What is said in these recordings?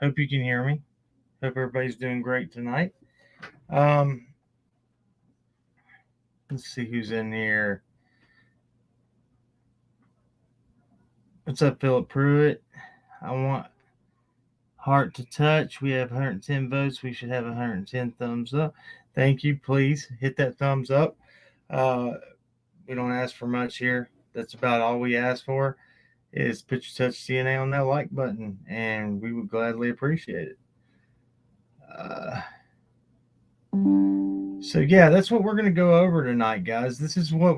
Hope you can hear me. Hope everybody's doing great tonight. Um, let's see who's in here. What's up, Philip Pruitt? I want heart to touch. We have 110 votes. We should have 110 thumbs up. Thank you. Please hit that thumbs up. Uh, we don't ask for much here. That's about all we ask for is put your touch DNA on that like button, and we would gladly appreciate it. Uh, so yeah, that's what we're going to go over tonight, guys. This is what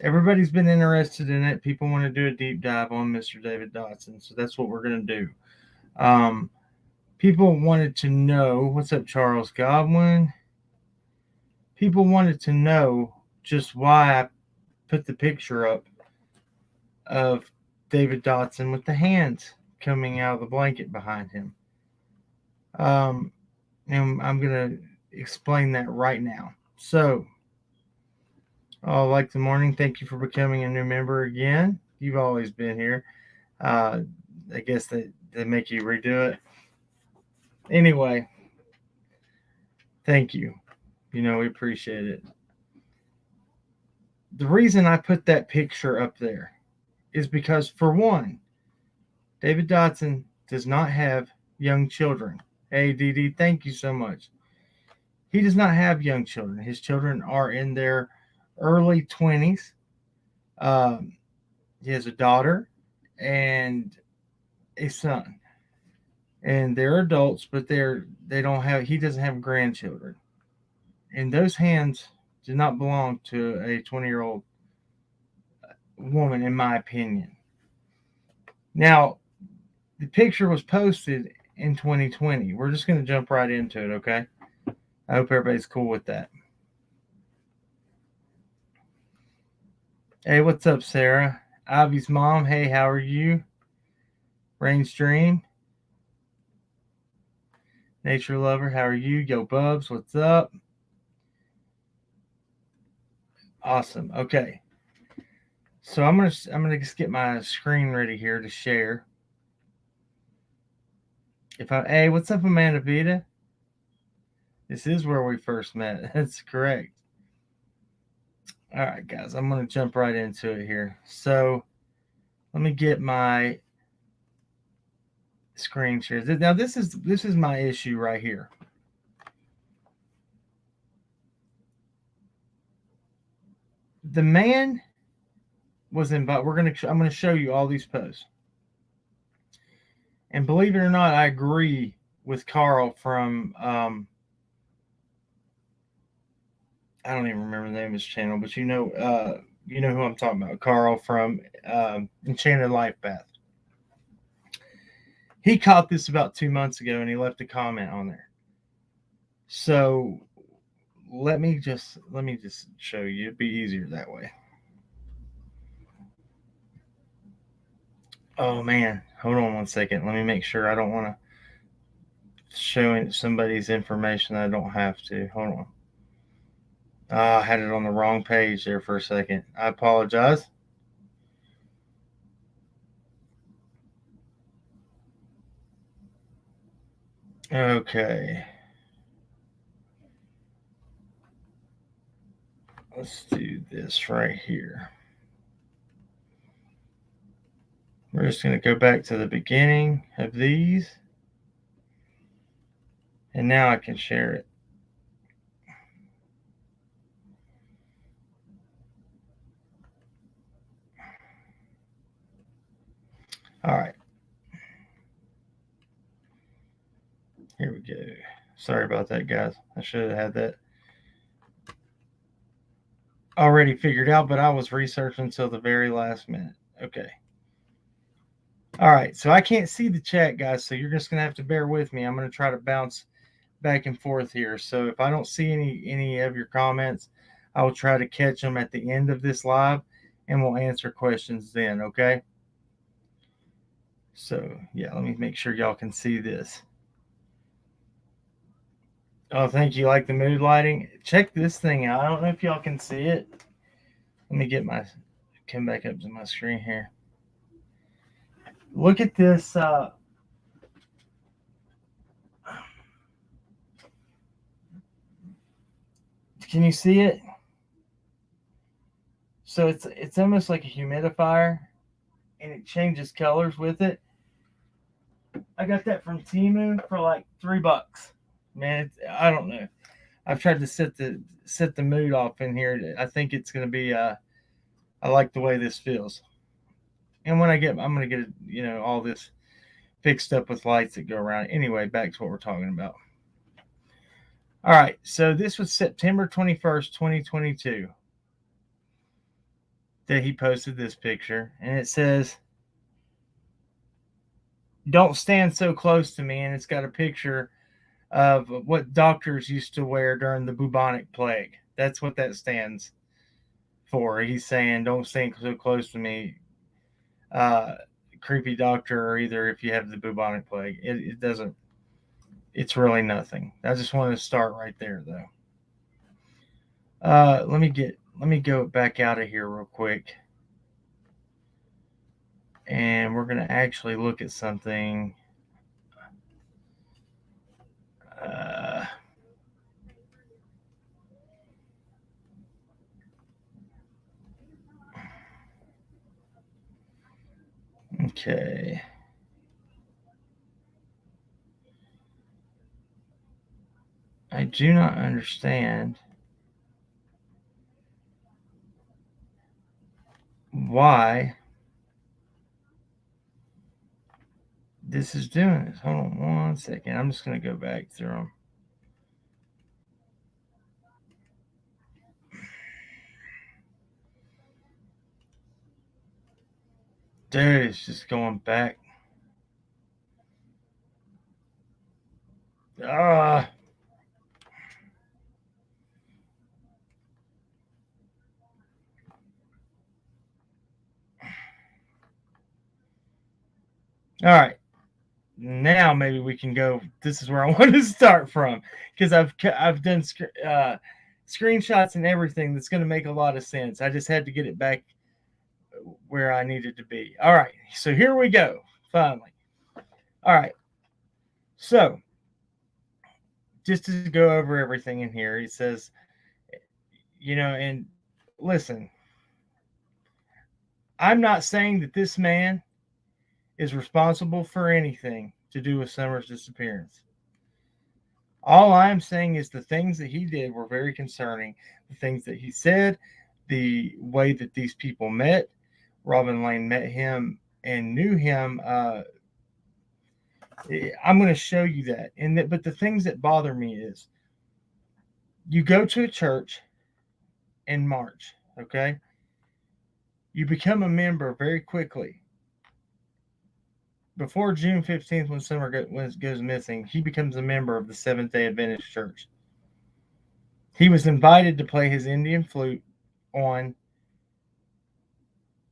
everybody's been interested in it. People want to do a deep dive on Mr. David Dotson, so that's what we're going to do. Um, People wanted to know, what's up, Charles Godwin? People wanted to know just why I put the picture up of David Dotson with the hands coming out of the blanket behind him. And I'm going to explain that right now. So, like the morning, thank you for becoming a new member again. You've always been here. I guess they make you redo it. Anyway, thank you. We appreciate it. The reason I put that picture up there is because, for one, David Dotson does not have young children. Hey, DD, thank you so much. He does not have young children. His children are in their early 20s. He has a daughter and a son, and they're adults, but he doesn't have grandchildren, and those hands do not belong to a 20-year-old woman, in my opinion. Now, the picture was posted in 2020. We're just going to jump right into it, okay? I hope everybody's cool with that. Hey, what's up, Sarah? Avi's mom, hey, how are you? Rainstream. Nature Lover, how are you? Yo, Bubs, what's up? Awesome. Okay. So I'm gonna just get my screen ready here to share. Hey, what's up, Amanda Vita? This is where we first met. That's correct. All right, guys, I'm gonna jump right into it here. So let me get my screen share. Now this is my issue right here. The man was invited. I'm gonna show you all these posts. And believe it or not, I agree with Carl from I don't even remember the name of his channel, but you know who I'm talking about, Carl from Enchanted Life Path. He caught this about 2 months ago, and he left a comment on there. So let me just show you. It'd be easier that way. Oh man, hold on 1 second. Let me make sure I don't want to show somebody's information that I don't have to. Hold on. I had it on the wrong page there for a second. I apologize. Okay. Let's do this right here. We're just going to go back to the beginning of these. And now I can share it. All right. Here we go. Sorry about that, guys. I should have had that already figured out, but I was researching until the very last minute. Okay. All right. So I can't see the chat, guys, so you're just going to have to bear with me. I'm going to try to bounce back and forth here. So if I don't see any of your comments, I will try to catch them at the end of this live, and we'll answer questions then, okay? So, yeah, let me make sure y'all can see this. Oh, thank you. Like the mood lighting? Check this thing out. I don't know if y'all can see it. Let me come back up to my screen here. Look at this Can you see it? So it's almost like a humidifier, and it changes colors with it. I got that from Temu for like $3. Man, I don't know. I've tried to set the mood off in here. I think it's going to be. I like the way this feels. And when I'm going to get all this fixed up with lights that go around. Anyway, back to what we're talking about. All right, so this was September 21st, 2022, that he posted this picture, and it says, "Don't stand so close to me," and it's got a picture of what doctors used to wear during the bubonic plague. That's what that stands for. He's saying, "Don't stand so close to me, creepy doctor," or either if you have the bubonic plague. It doesn't. It's really nothing. I just wanted to start right there, though. Let me go back out of here real quick, and we're gonna actually look at something. Okay. I do not understand why this is doing this. Hold on 1 second. I'm just going to go back through them. Dude, it's just going back. Ah. All right. Now maybe we can go. This is where I want to start from, because I've done screenshots and everything that's going to make a lot of sense. I just had to get it back where I needed to be. All right. So here we go. Finally. All right. So just to go over everything in here, he says, and listen, I'm not saying that this man is responsible for anything to do with Summer's disappearance. All I'm saying is the things that he did were very concerning. The things that he said, the way that these people met. Robin Lane met him and knew him. I'm going to show you that. But the things that bother me is, you go to a church in March, okay? You become a member very quickly. Before June 15th, when Summer goes missing, he becomes a member of the Seventh-day Adventist Church. He was invited to play his Indian flute on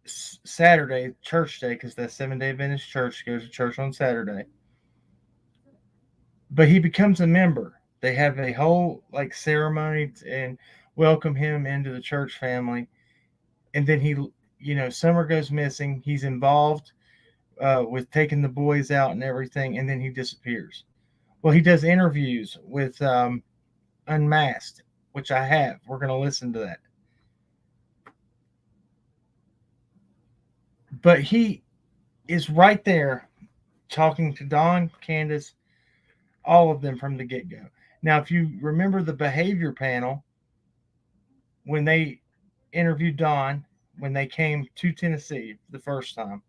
Saturday, church day, because the Seventh-day Adventist Church goes to church on Saturday. But he becomes a member. They have a whole ceremony and welcome him into the church family. And then Summer goes missing. He's involved with taking the boys out and everything, and then he disappears. Well, he does interviews with Unmasked, which I have. We're going to listen to that. But he is right there talking to Dawn, Candace, all of them from the get-go. Now, if you remember the behavior panel, when they interviewed Dawn, when they came to Tennessee the first time,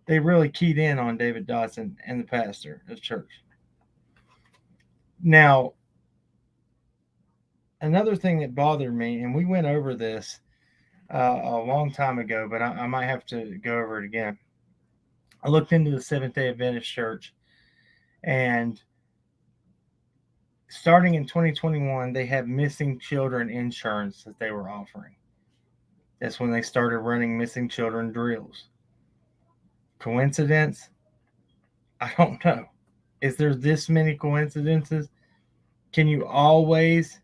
they really keyed in on David Dotson and the pastor of the church. Now, another thing that bothered me, and we went over this a long time ago, but I might have to go over it again. I looked into the Seventh-day Adventist Church, and starting in 2021, they have missing children insurance that they were offering. That's when they started running missing children drills. Coincidence? I don't know. Is there this many coincidences? Can you always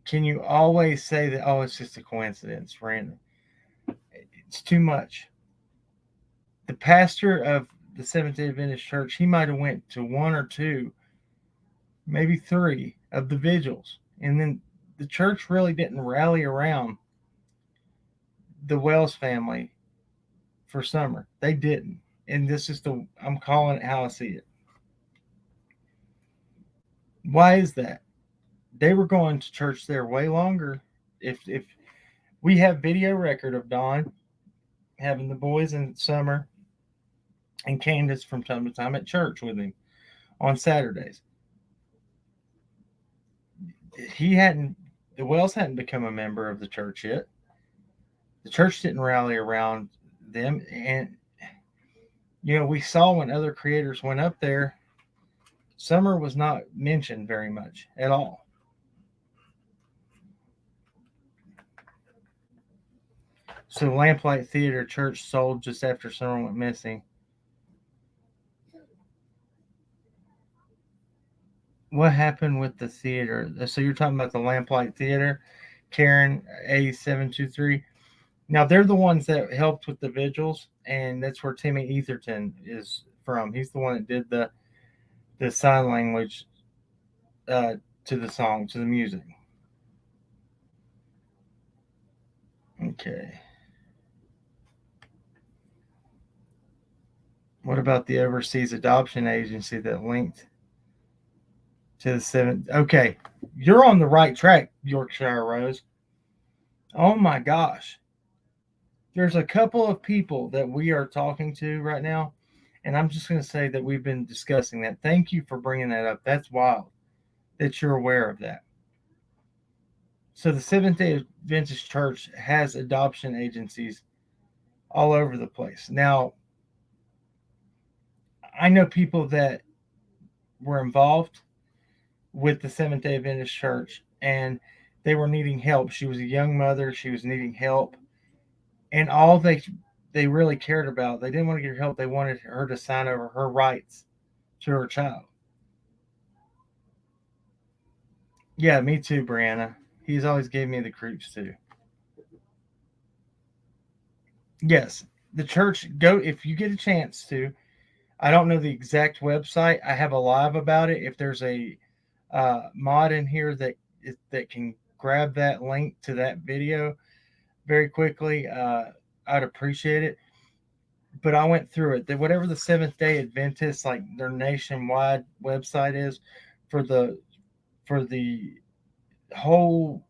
say that, oh, it's just a coincidence, random? It's too much. The pastor of the Seventh-day Adventist Church, he might have went to one or two maybe 3 of the vigils. And then the church really didn't rally around the Wells family for summer. They didn't. And this is I'm calling it how I see it. Why is that? They were going to church there way longer. If we have video record of Don having the boys in summer and Candace from time to time at church with him on Saturdays. He hadn't, the Wells hadn't become a member of the church yet. The church didn't rally around them. And, we saw when other creators went up there, summer was not mentioned very much at all. So Lamplight Theater Church sold just after summer went missing. What happened with the theater? So you're talking about the Lamplight Theater, Karen A723. Now they're the ones that helped with the vigils, and that's where Timmy Etherton is from. He's the one that did the sign language to the song, to the music. Okay. What about the overseas adoption agency that linked to the 7th? Okay, you're on the right track, Yorkshire Rose. Oh my gosh. There's a couple of people that we are talking to right now, and I'm just going to say that we've been discussing that. Thank you for bringing that up. That's wild that you're aware of that. So the Seventh-day Adventist Church has adoption agencies all over the place. Now, I know people that were involved with the Seventh-day Adventist Church, and they were needing help. She was a young mother. She was needing help. And all they really cared about, they didn't want to get her help. They wanted her to sign over her rights to her child. Yeah, me too, Brianna. He's always gave me the creeps too. Yes, the church, go if you get a chance to. I don't know the exact website. I have a live about it. If there's a mod in here that can grab that link to that video very quickly, I'd appreciate it. But I went through it. That whatever the Seventh Day Adventist, like their nationwide website is, for the whole,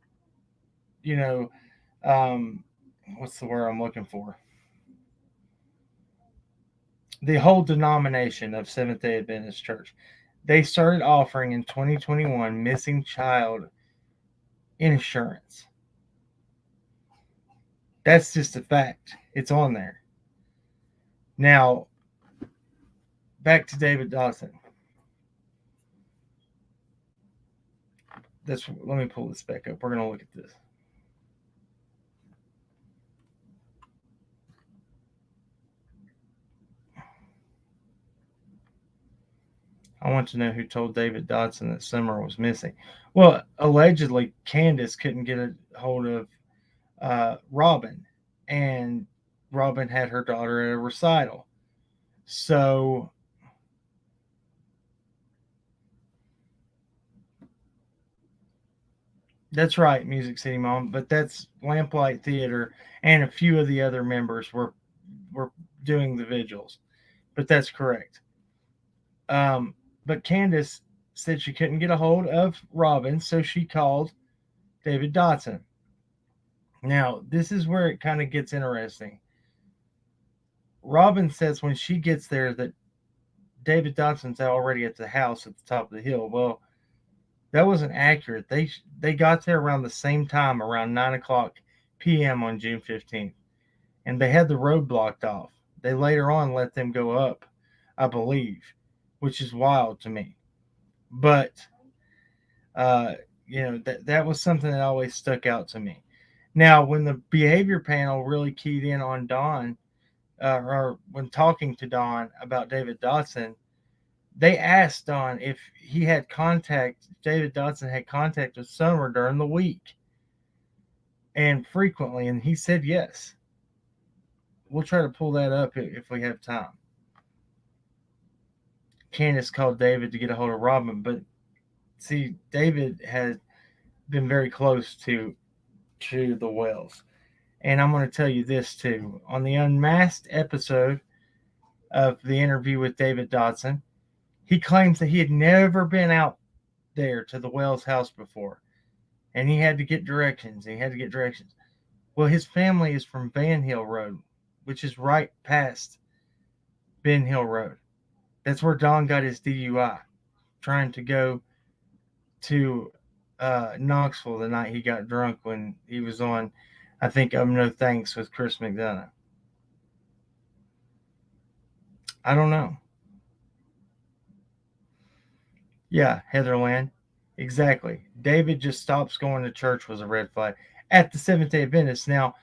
what's the word I'm looking for? The whole denomination of Seventh Day Adventist Church. They started offering in 2021 missing child insurance. That's just a fact. It's on there. Now, back to David Dotson. Let me pull this back up. We're going to look at this. I want to know who told David Dotson that Summer was missing. Well, allegedly, Candace couldn't get a hold of Robin, and Robin had her daughter at a recital. So that's right, Music City Mom. But that's Lamplight Theater, and a few of the other members were doing the vigils. But that's correct. But Candace said she couldn't get a hold of Robin, so she called David Dotson. Now, this is where it kind of gets interesting. Robin says when she gets there that David Dotson's already at the house at the top of the hill. Well, that wasn't accurate. They got there around the same time, around 9:00 p.m. on June 15th, and they had the road blocked off. They later on let them go up, I believe, which is wild to me. But that was something that always stuck out to me. Now, when the behavior panel really keyed in on Don, or when talking to Don about David Dotson, they asked Don if he had contact, David Dotson had contact with Summer during the week and frequently, and he said yes. We'll try to pull that up if we have time. Candace called David to get a hold of Robin, but See, David had been very close to the Wells. And I'm going to tell you this too. On the Unmasked episode of the interview with David Dotson, he claims that he had never been out there to the Wells house before. And he had to get directions. Well, his family is from Van Hill Road, which is right past Ben Hill Road. That's where Don got his DUI, trying to go to Knoxville the night he got drunk when he was on, I think, No Thanks with Chris McDonough. I don't know. Yeah, Heatherland. Exactly. David just stops going to church was a red flag at the Seventh Day Adventist. Now,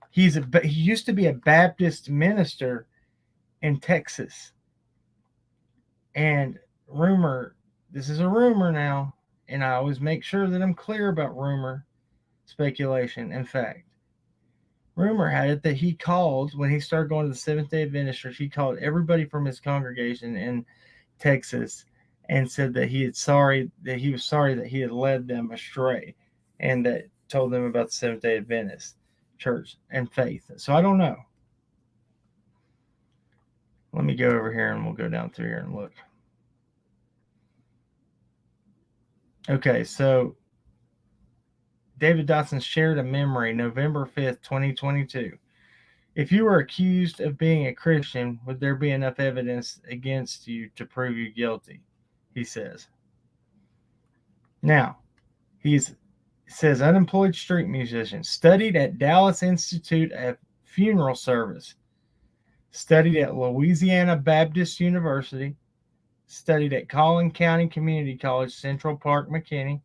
he used to be a Baptist minister in Texas, and this is a rumor now, and I always make sure that I'm clear about rumor, speculation, and fact. Rumor had it that he called when he started going to the Seventh Day Adventist Church. He called everybody from his congregation in Texas and said that he was sorry that he had led them astray, and that told them about the Seventh Day Adventist Church and faith. So I don't know. Let me go over here and we'll go down through here and look. Okay, so David Dotson shared a memory November 5th, 2022. If you were accused of being a Christian, would there be enough evidence against you to prove you guilty? He says. Now, he says unemployed street musician, studied at Dallas Institute of Funeral Service, studied at Louisiana Baptist University, studied at Collin County Community College, Central Park, McKinney,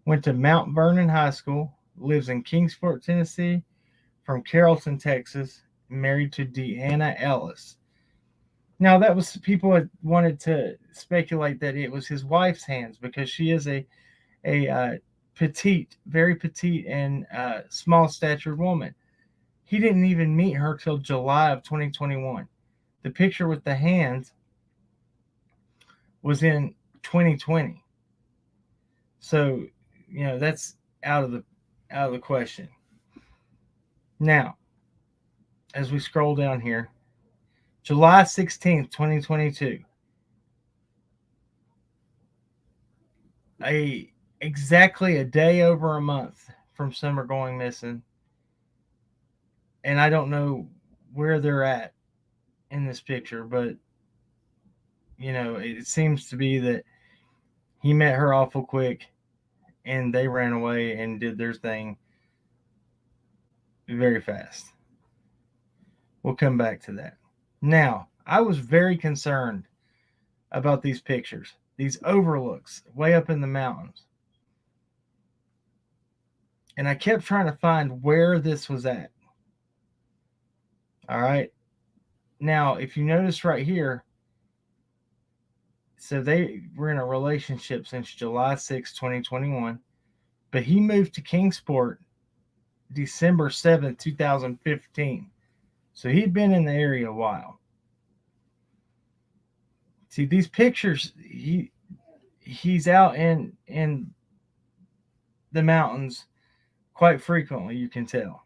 went to Mount Vernon High School, lives in Kingsport, Tennessee, from Carrollton, Texas, married to Deanna Ellis. Now, that was people had wanted to speculate that it was his wife's hands because she is a petite, very petite and small statured woman. He didn't even meet her till July of 2021. The picture with the hands was in 2020. So, that's out of the question. Now, as we scroll down here, July 16th, 2022. Exactly a day over a month from Summer going missing. And I don't know where they're at in this picture, but it seems to be that he met her awful quick and they ran away and did their thing very fast. We'll come back to that. Now, I was very concerned about these pictures, these overlooks way up in the mountains. And I kept trying to find where this was at. All right. Now, if you notice right here, so they were in a relationship since July 6, 2021, but he moved to Kingsport December 7th, 2015. So he'd been in the area a while. See, these pictures, he's out in the mountains quite frequently, you can tell.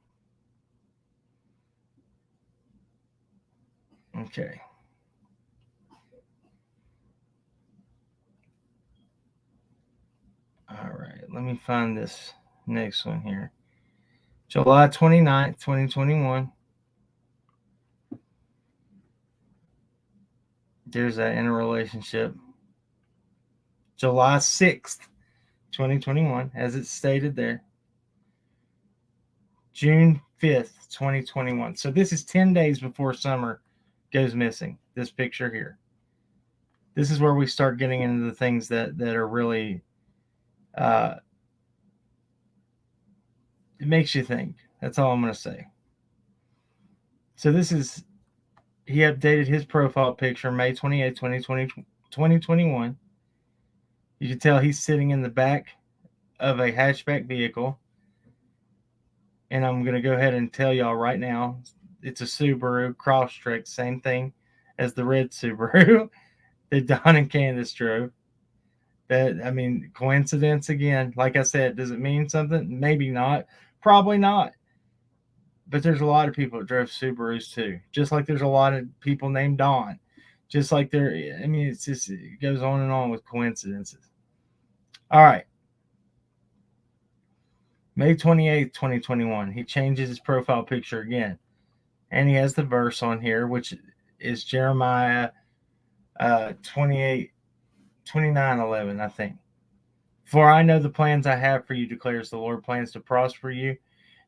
Okay. All right, let me find this next one here. July 29th, 2021. There's that in a relationship. July 6th, 2021, as it's stated there. June 5th, 2021. So this is 10 days before Summer goes missing. This picture here. This is where we start getting into the things that are really, it makes you think. That's all I'm going to say. So he updated his profile picture May 28, 2021. You can tell he's sitting in the back of a hatchback vehicle. And I'm going to go ahead and tell y'all right now, it's a Subaru Crosstrek, same thing as the red Subaru that Don and Candace drove. Coincidence again. Like I said, does it mean something? Maybe not. Probably not. But there's a lot of people that drove Subarus too. Just like there's a lot of people named Don. Just like it goes on and on with coincidences. All right. May 28th, 2021. He changes his profile picture again. And he has the verse on here, which is Jeremiah 28, 29:11, I think. For I know the plans I have for you, declares the Lord, plans to prosper you,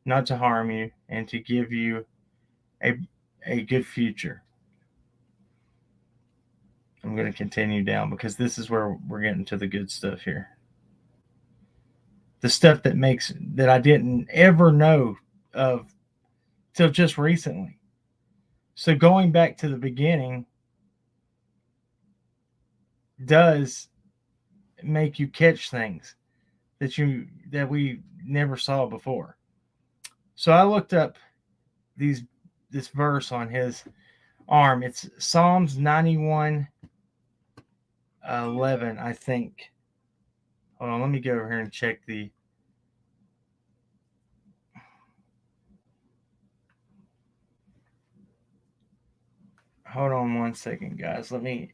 not to harm you, and to give you a, a good future. I'm going to continue down because this is where we're getting to the good stuff here. The stuff that I didn't ever know of till just recently. So going back to the beginning does make you catch things that we never saw before. So I looked up this verse on his arm. It's Psalms 91:11, I think. Hold on, let me go over here and check the. Hold on one second, guys. Let me.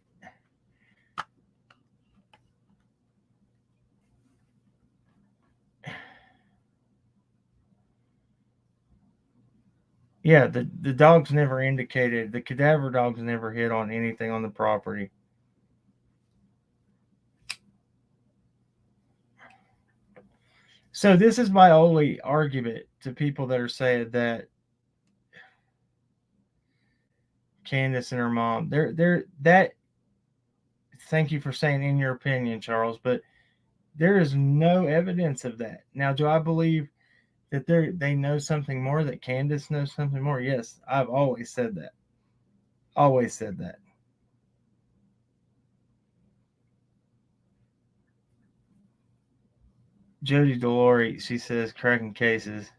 Yeah, the dogs never indicated, the cadaver dogs never hit on anything on the property. So this is my only argument to people that are saying that Candace and her mom, they're that. Thank you for saying in your opinion, Charles, but there is no evidence of that. Now, do I believe that they know something more? That Candace knows something more? Yes, I've always said that. Always said that. Jody Delory, she says, cracking cases.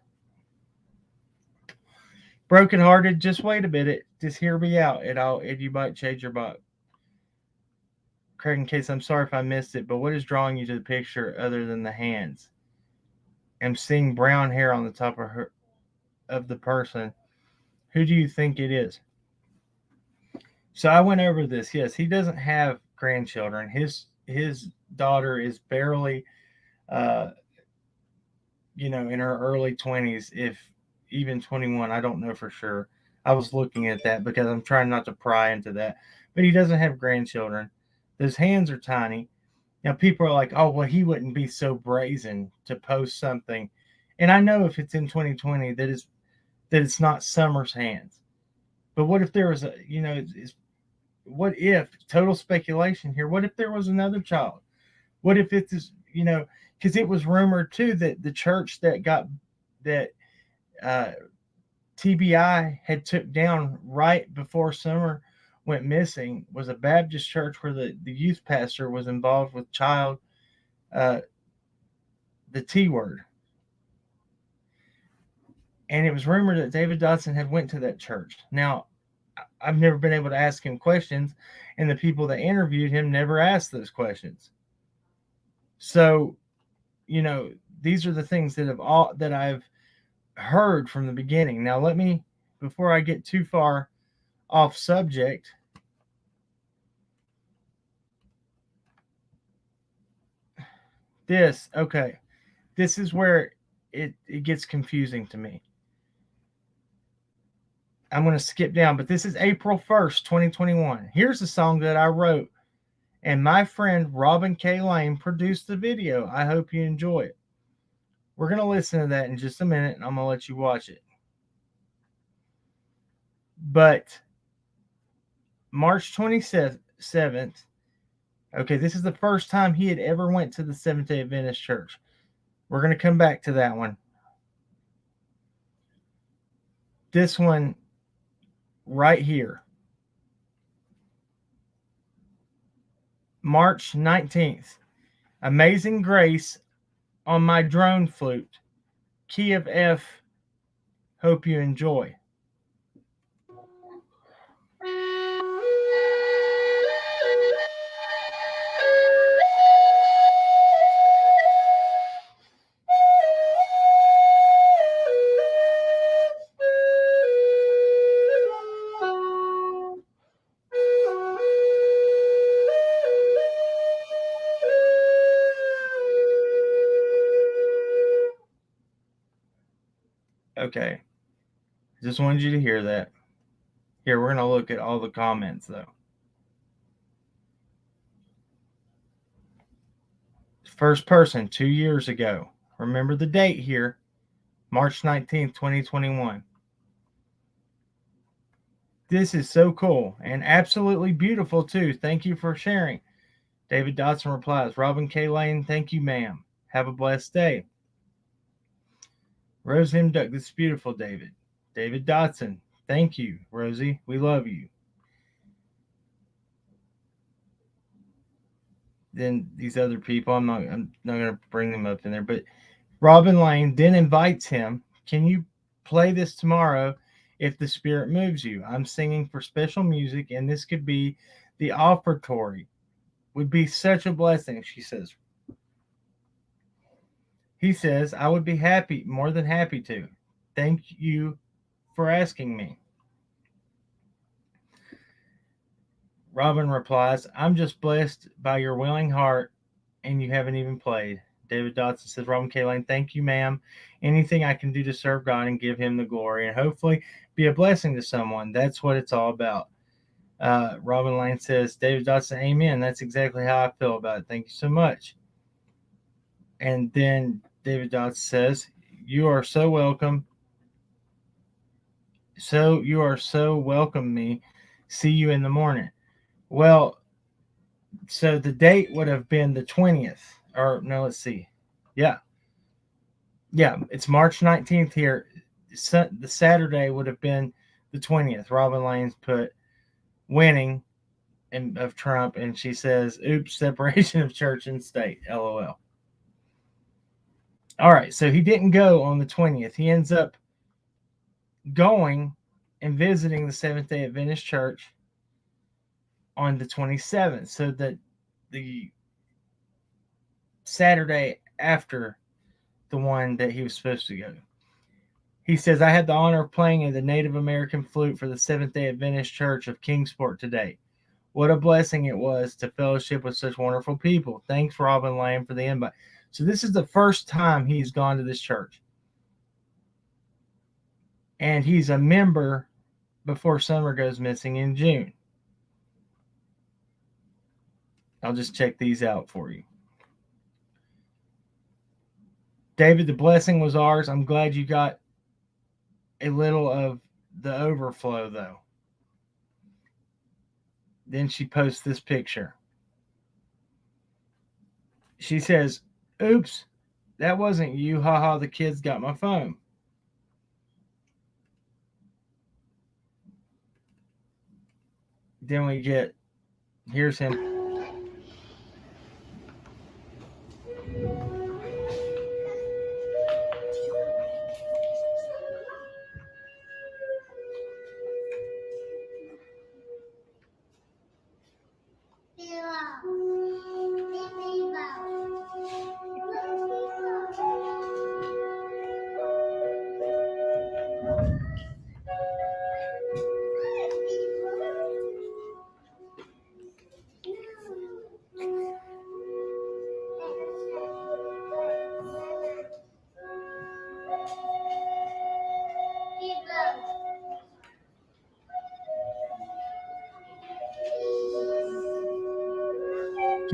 Brokenhearted, just wait a minute. Just hear me out. And you might change your mind. Cracking case, I'm sorry if I missed it, but what is drawing you to the picture other than the hands? I'm seeing brown hair on the top of the person. Who do you think it is? So I went over this. Yes, he doesn't have grandchildren. His daughter is barely uh, in her early 20s, if even 21. I don't know for sure. I was looking at that because I'm trying not to pry into that. But he doesn't have grandchildren. Those hands are tiny. Now, people are like, oh, well, he wouldn't be so brazen to post something. And I know if it's in 2020 that it's not Summer's hands. But what if there was what if, total speculation here, what if there was another child? What if it's, because it was rumored too that the church that uh, TBI had took down right before Summer went missing was a Baptist church where the youth pastor was involved with uh, the T word. And it was rumored that David Dotson had went to that church. Now, I've never been able to ask him questions, and the people that interviewed him never asked those questions. So, these are the things that I've heard from the beginning. Now, before I get too far off subject, this is where it gets confusing to me. I'm going to skip down, but this is April 1st, 2021. Here's a song that I wrote, and my friend Robin K. Lane produced the video. I hope you enjoy it. We're going to listen to that in just a minute, and I'm going to let you watch it. But March 27th, this is the first time he had ever went to the Seventh-day Adventist Church. We're going to come back to that one. This one right here. March 19th. Amazing Grace on my drone flute. Key of F. Hope you enjoy. Okay. Just wanted you to hear that. Here, we're going to look at all the comments, though. First person, 2 years ago. Remember the date here, March 19th, 2021. This is so cool and absolutely beautiful, too. Thank you for sharing. David Dotson replies, Robin K. Lane, thank you, ma'am. Have a blessed day. Rose M. Duck, this is beautiful, David. David Dotson, thank you, Rosie. We love you. Then these other people, I'm not going to bring them up in there, but Robin Lane then invites him. Can you play this tomorrow if the Spirit moves you? I'm singing for special music, and this could be the offertory. Would be such a blessing, she says. He says, I would be happy, more than happy to. Thank you for asking me. Robin replies, I'm just blessed by your willing heart, and you haven't even played. David Dotson says, Robin K. Lane, thank you, ma'am. Anything I can do to serve God and give him the glory and hopefully be a blessing to someone. That's what it's all about. Robin Lane says, David Dotson, amen. That's exactly how I feel about it. Thank you so much. And then David Dotson says, you are so welcome. So you are so welcome me. See you in the morning. Well, so the date would have been the 20th. Or no, let's see. Yeah, it's March 19th here. The Saturday would have been the 20th. Robin Lane's put winning of Trump, and she says, oops, separation of church and state, LOL. All right, so he didn't go on the 20th. He ends up going and visiting the Seventh-day Adventist Church on the 27th, so that the Saturday after the one that he was supposed to go. He says, I had the honor of playing in the Native American flute for the Seventh-day Adventist Church of Kingsport today. What a blessing it was to fellowship with such wonderful people. Thanks, Robin Lane, for the invite. So this is the first time he's gone to this church. And he's a member before summer goes missing in June. I'll just check these out for you. David, the blessing was ours. I'm glad you got a little of the overflow, though. Then she posts this picture. She says, oops, that wasn't you. Haha, the kids got my phone. Then we get, here's him.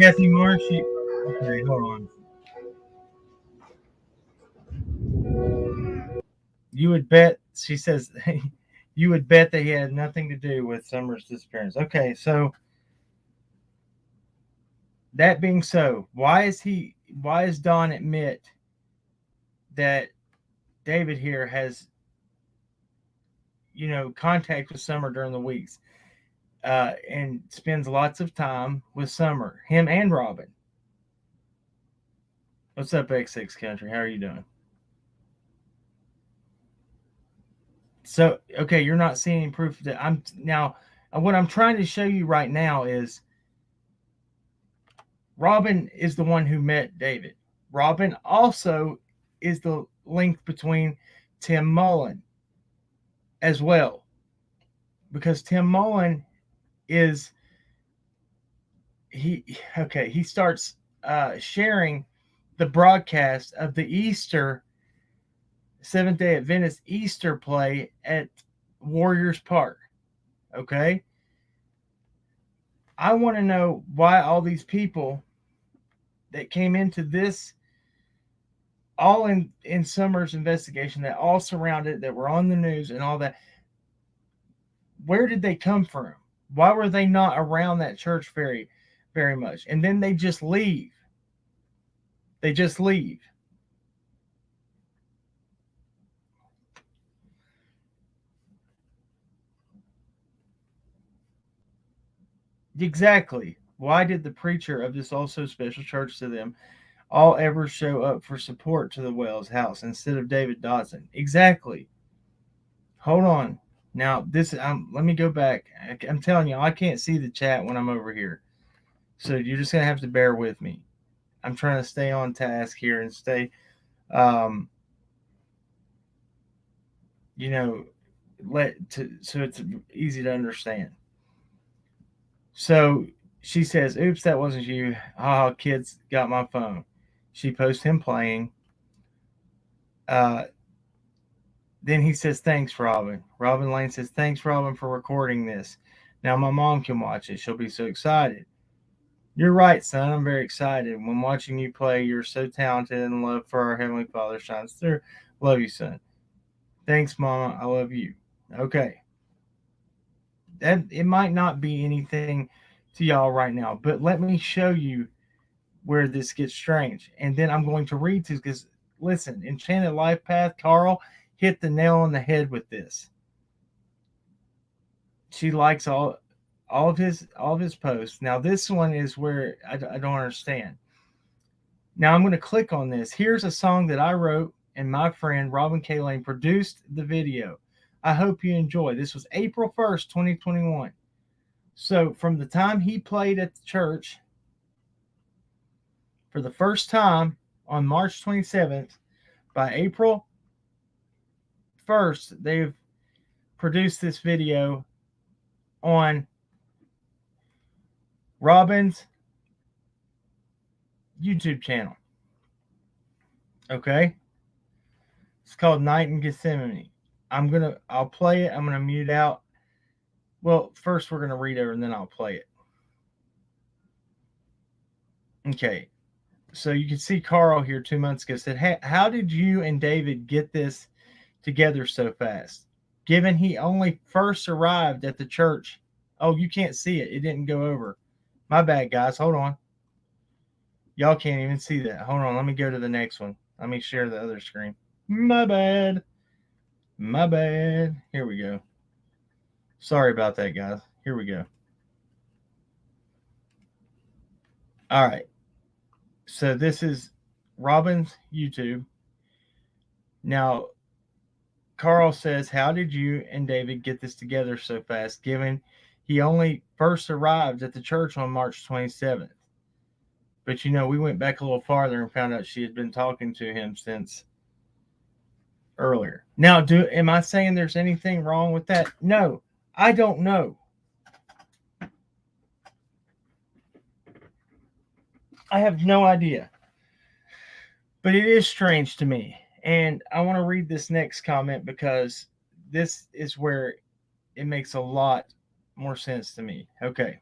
Kathy Moore, okay, hold on. You would bet, she says, you would bet that he had nothing to do with Summer's disappearance. Okay, so that being so, why does Don admit that David here has, contact with Summer during the weeks and spends lots of time with Summer, him and Robin? What's up, X6 Country? How are you doing? So, okay, you're not seeing proof that what I'm trying to show you right now is Robin is the one who met David. Robin also is the link between Tim Mullen as well, because Tim Mullen he starts sharing the broadcast of the Easter Seventh-day Adventist Easter play at Warriors Park. Okay? I want to know why all these people that came into this, all in Summer's investigation, that all surrounded, that were on the news and all that, where did they come from? Why were they not around that church very, very much? And then they just leave. They just leave. Exactly. Why did the preacher of this also special church to them all ever show up for support to the Wells house instead of David Dotson? Exactly. Hold on. Now this let me go back. I'm telling you, I can't see the chat when I'm over here. So you're just gonna have to bear with me. I'm trying to stay on task here and stay um you know so it's easy to understand. So she says, "Oops, that wasn't you. Ah, kids got my phone." She posts him playing. Uh, then he says, "Thanks, Robin." Robin Lane says, "Thanks, Robin, for recording this. Now my mom can watch it. She'll be so excited." You're right, son. I'm very excited. When watching you play, you're so talented and love for our Heavenly Father shines through. Love you, son. Thanks, Mama. I love you. Okay. That it might not be anything to y'all right now, but let me show you where this gets strange. And then I'm going to read to, because listen, Enchanted Life Path, Carl hit the nail on the head with this. She likes all of his posts. Now this one is where I don't understand. Now I'm going to click on this. Here's a song that I wrote and my friend Robin K. Lane produced the video. I hope you enjoy. This was April 1st, 2021. So from the time he played at the church for the first time on March 27th, by April 1st, they've produced this video on Robin's YouTube channel. Okay? It's called Night in Gethsemane. I'll play it. I'm gonna mute out. Well, first we're gonna read it and then I'll play it. Okay. So you can see Carl here 2 months ago said, "Hey, how did you and David get this together so fast? Given he only first arrived at the church." Oh, you can't see it. It didn't go over. My bad, guys. Hold on. Y'all can't even see that. Hold on. Let me go to the next one. Let me share the other screen. My bad. My bad. Here we go. Sorry about that, guys. Here we go. All right. So this is Robin's YouTube. Now, Carl says, "How did you and David get this together so fast, given he only first arrived at the church on March 27th? But we went back a little farther and found out she had been talking to him since earlier. Now, am I saying there's anything wrong with that? No, I don't know. I have no idea. But it is strange to me. And I want to read this next comment because this is where it makes a lot more sense to me. Okay.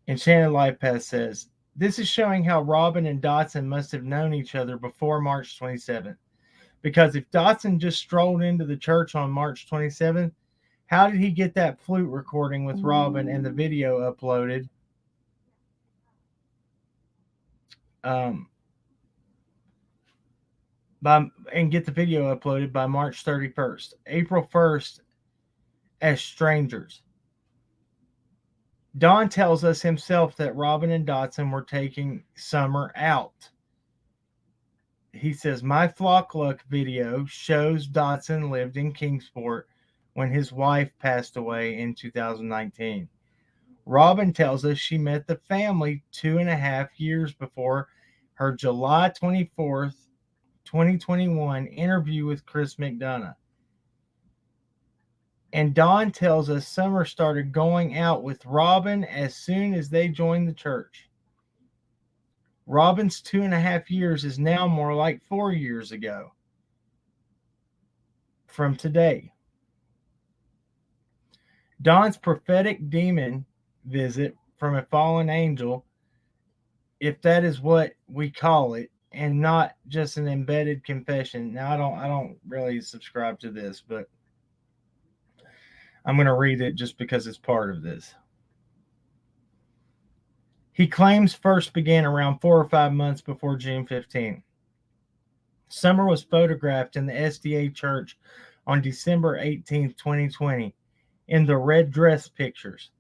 Enchanted Life Path says, "This is showing how Robin and Dotson must have known each other before March 27th. Because if Dotson just strolled into the church on March 27th, how did he get that flute recording with Robin and the video uploaded and get the video uploaded by March 31st, April 1st as strangers? Don tells us himself that Robin and Dotson were taking Summer out. He says, my Flock Luck video shows Dotson lived in Kingsport when his wife passed away in 2019. Robin tells us she met the family 2.5 years before her July 24th, 2021 interview with Chris McDonough. And Don tells us Summer started going out with Robin as soon as they joined the church. Robin's 2.5 years is now more like 4 years ago. from today. Dawn's prophetic demon visit from a fallen angel, if that is what we call it, and not just an embedded confession. Now I don't really subscribe to this, but I'm going to read it just because it's part of this. He claims first began around 4 or 5 months before June 15th. Summer was photographed in the SDA church on December 18th, 2020, in the red dress pictures.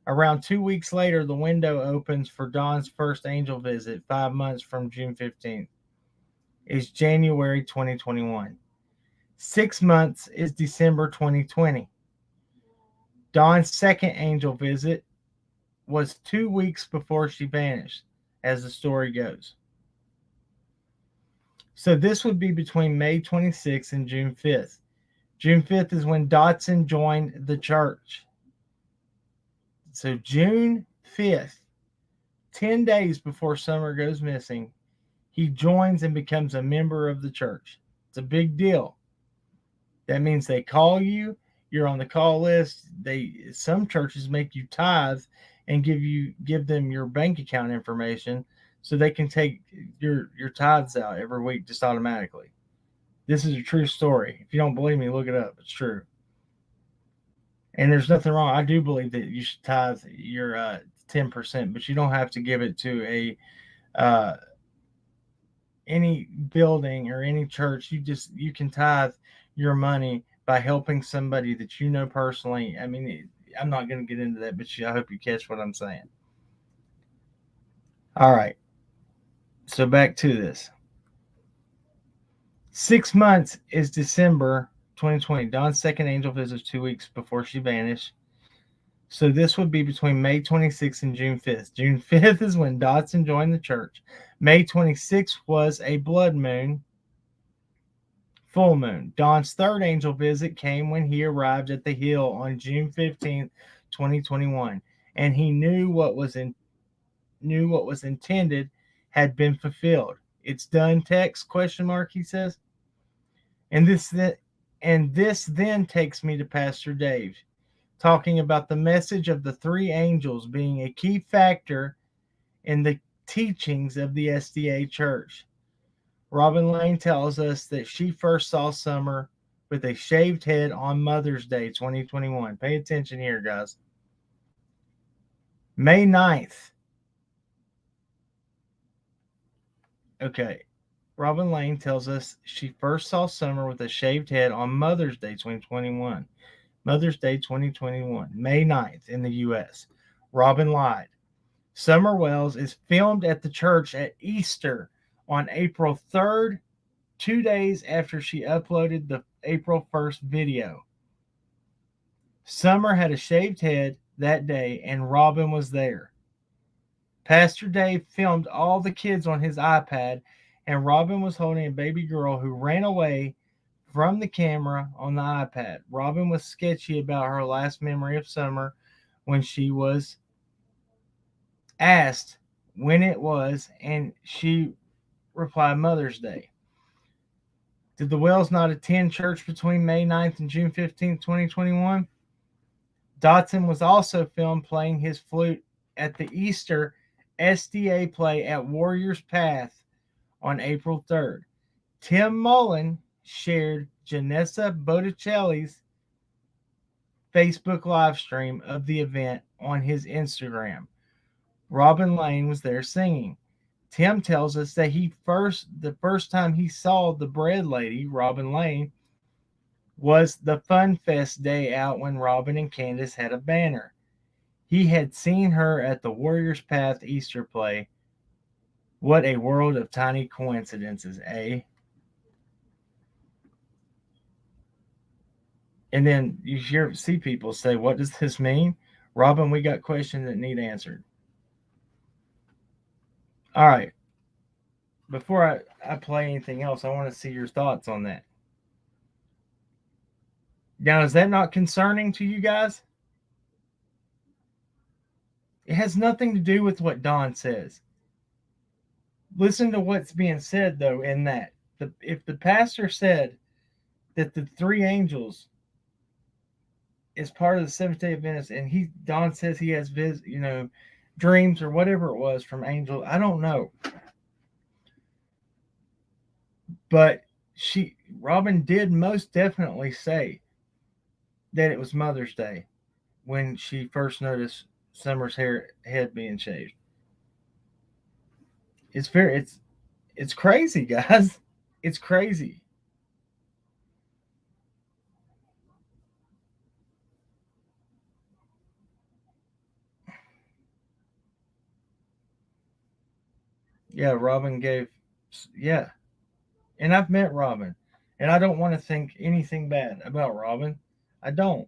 Around 2 weeks later, the window opens for Dawn's first angel visit, 5 months from June 15th. Is January 2021. 6 months is December 2020. Dawn's second angel visit was 2 weeks before she vanished, as the story goes. So this would be between May 26th and June 5th. June 5th is when Dodson joined the church. So June 5th, 10 days before Summer goes missing, he joins and becomes a member of the church. It's a big deal. That means they call you, you're on the call list. Some churches make you tithe and give them your bank account information so they can take your tithes out every week just automatically. This is a true story. If you don't believe me, look it up. It's true. And there's nothing wrong. I do believe that you should tithe your 10%, but you don't have to give it to any building or any church. You can tithe your money by helping somebody that you know personally. I mean, I'm not going to get into that, but I hope you catch what I'm saying. All right. So back to this. 6 months is December 2020. Dawn's second angel visits 2 weeks before she vanished. So this would be between May 26th and June 5th. June 5th is when Dodson joined the church. May 26th was a blood moon, full moon. Dawn's third angel visit came when he arrived at the hill on June 15th, 2021, and he knew what was intended had been fulfilled. It's done, text, ? He says. And this then takes me to Pastor Dave, talking about the message of the three angels being a key factor in the teachings of the SDA church. Robin Lane tells us that she first saw Summer with a shaved head on Mother's Day 2021. Pay attention here, guys. May 9th. Okay. Robin Lane tells us she first saw Summer with a shaved head on Mother's Day 2021. Mother's Day 2021, May 9th in the U.S. Robin lied. Summer Wells is filmed at the church at Easter on April 3rd, 2 days after she uploaded the April 1st video. Summer had a shaved head that day, and Robin was there. Pastor Dave filmed all the kids on his iPad, and Robin was holding a baby girl who ran away from the camera on the iPad. Robin was sketchy about her last memory of Summer when she was asked when it was, and she replied Mother's Day. Did the Wells not attend church between May 9th and June 15th, 2021? Dotson was also filmed playing his flute at the Easter SDA play at Warriors Path on April 3rd. Tim Mullen shared Janessa Botticelli's Facebook live stream of the event on his Instagram. Robin Lane was there singing. Tim tells us that the first time he saw the bread lady, Robin Lane, was the Fun Fest day out when Robin and Candace had a banner. He had seen her at the Warriors Path Easter play. What a world of tiny coincidences, eh? And then you see people say, what does this mean? Robin, we got questions that need answered. All right. Before I play anything else, I want to see your thoughts on that. Now, is that not concerning to you guys? It has nothing to do with what Don says. Listen to what's being said, though, in that. If the pastor said that the three angels is part of the Seventh Day Adventist, and Don says he has dreams or whatever it was from angels. I don't know, but Robin did most definitely say that it was Mother's Day when she first noticed Summer's head being shaved. It's crazy, guys. It's crazy. Yeah, Robin gave. Yeah, and I've met Robin, and I don't want to think anything bad about Robin. I don't.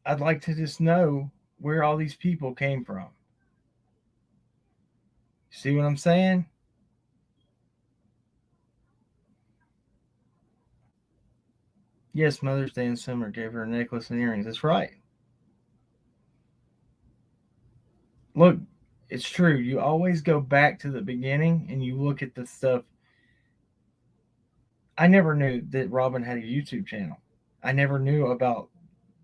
I'd like to just know where all these people came from. See what I'm saying? Yes, Mother's Day in summer gave her a necklace and earrings. That's right. Look, it's true. You always go back to the beginning and you look at the stuff. I never knew that Robin had a YouTube channel. I never knew about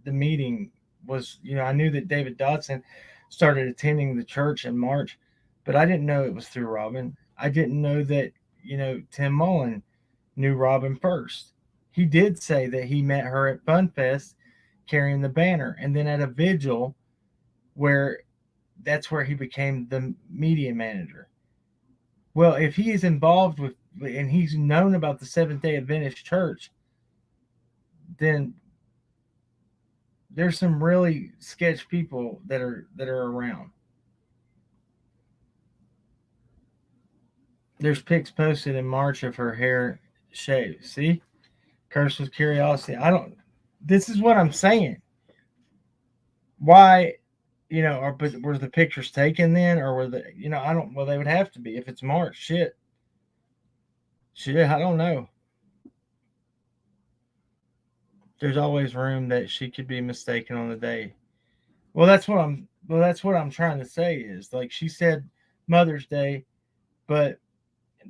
the meeting I knew that David Dotson started attending the church in March, but I didn't know it was through Robin. I didn't know that, Tim Mullen knew Robin first. He did say that he met her at Fun Fest carrying the banner, and then at a vigil where that's where he became the media manager. Well, if he is involved with and he's known about the Seventh Day Adventist Church, then there's some really sketch people that are around. There's pics posted in March of her hair shaved. See, cursed with curiosity. I don't. This is what I'm saying. Why, but were the pictures taken then, or were the, I don't. Well, they would have to be if it's March. Shit. I don't know. There's always room that she could be mistaken on the day. Well, that's what I'm trying to say is like she said Mother's Day, but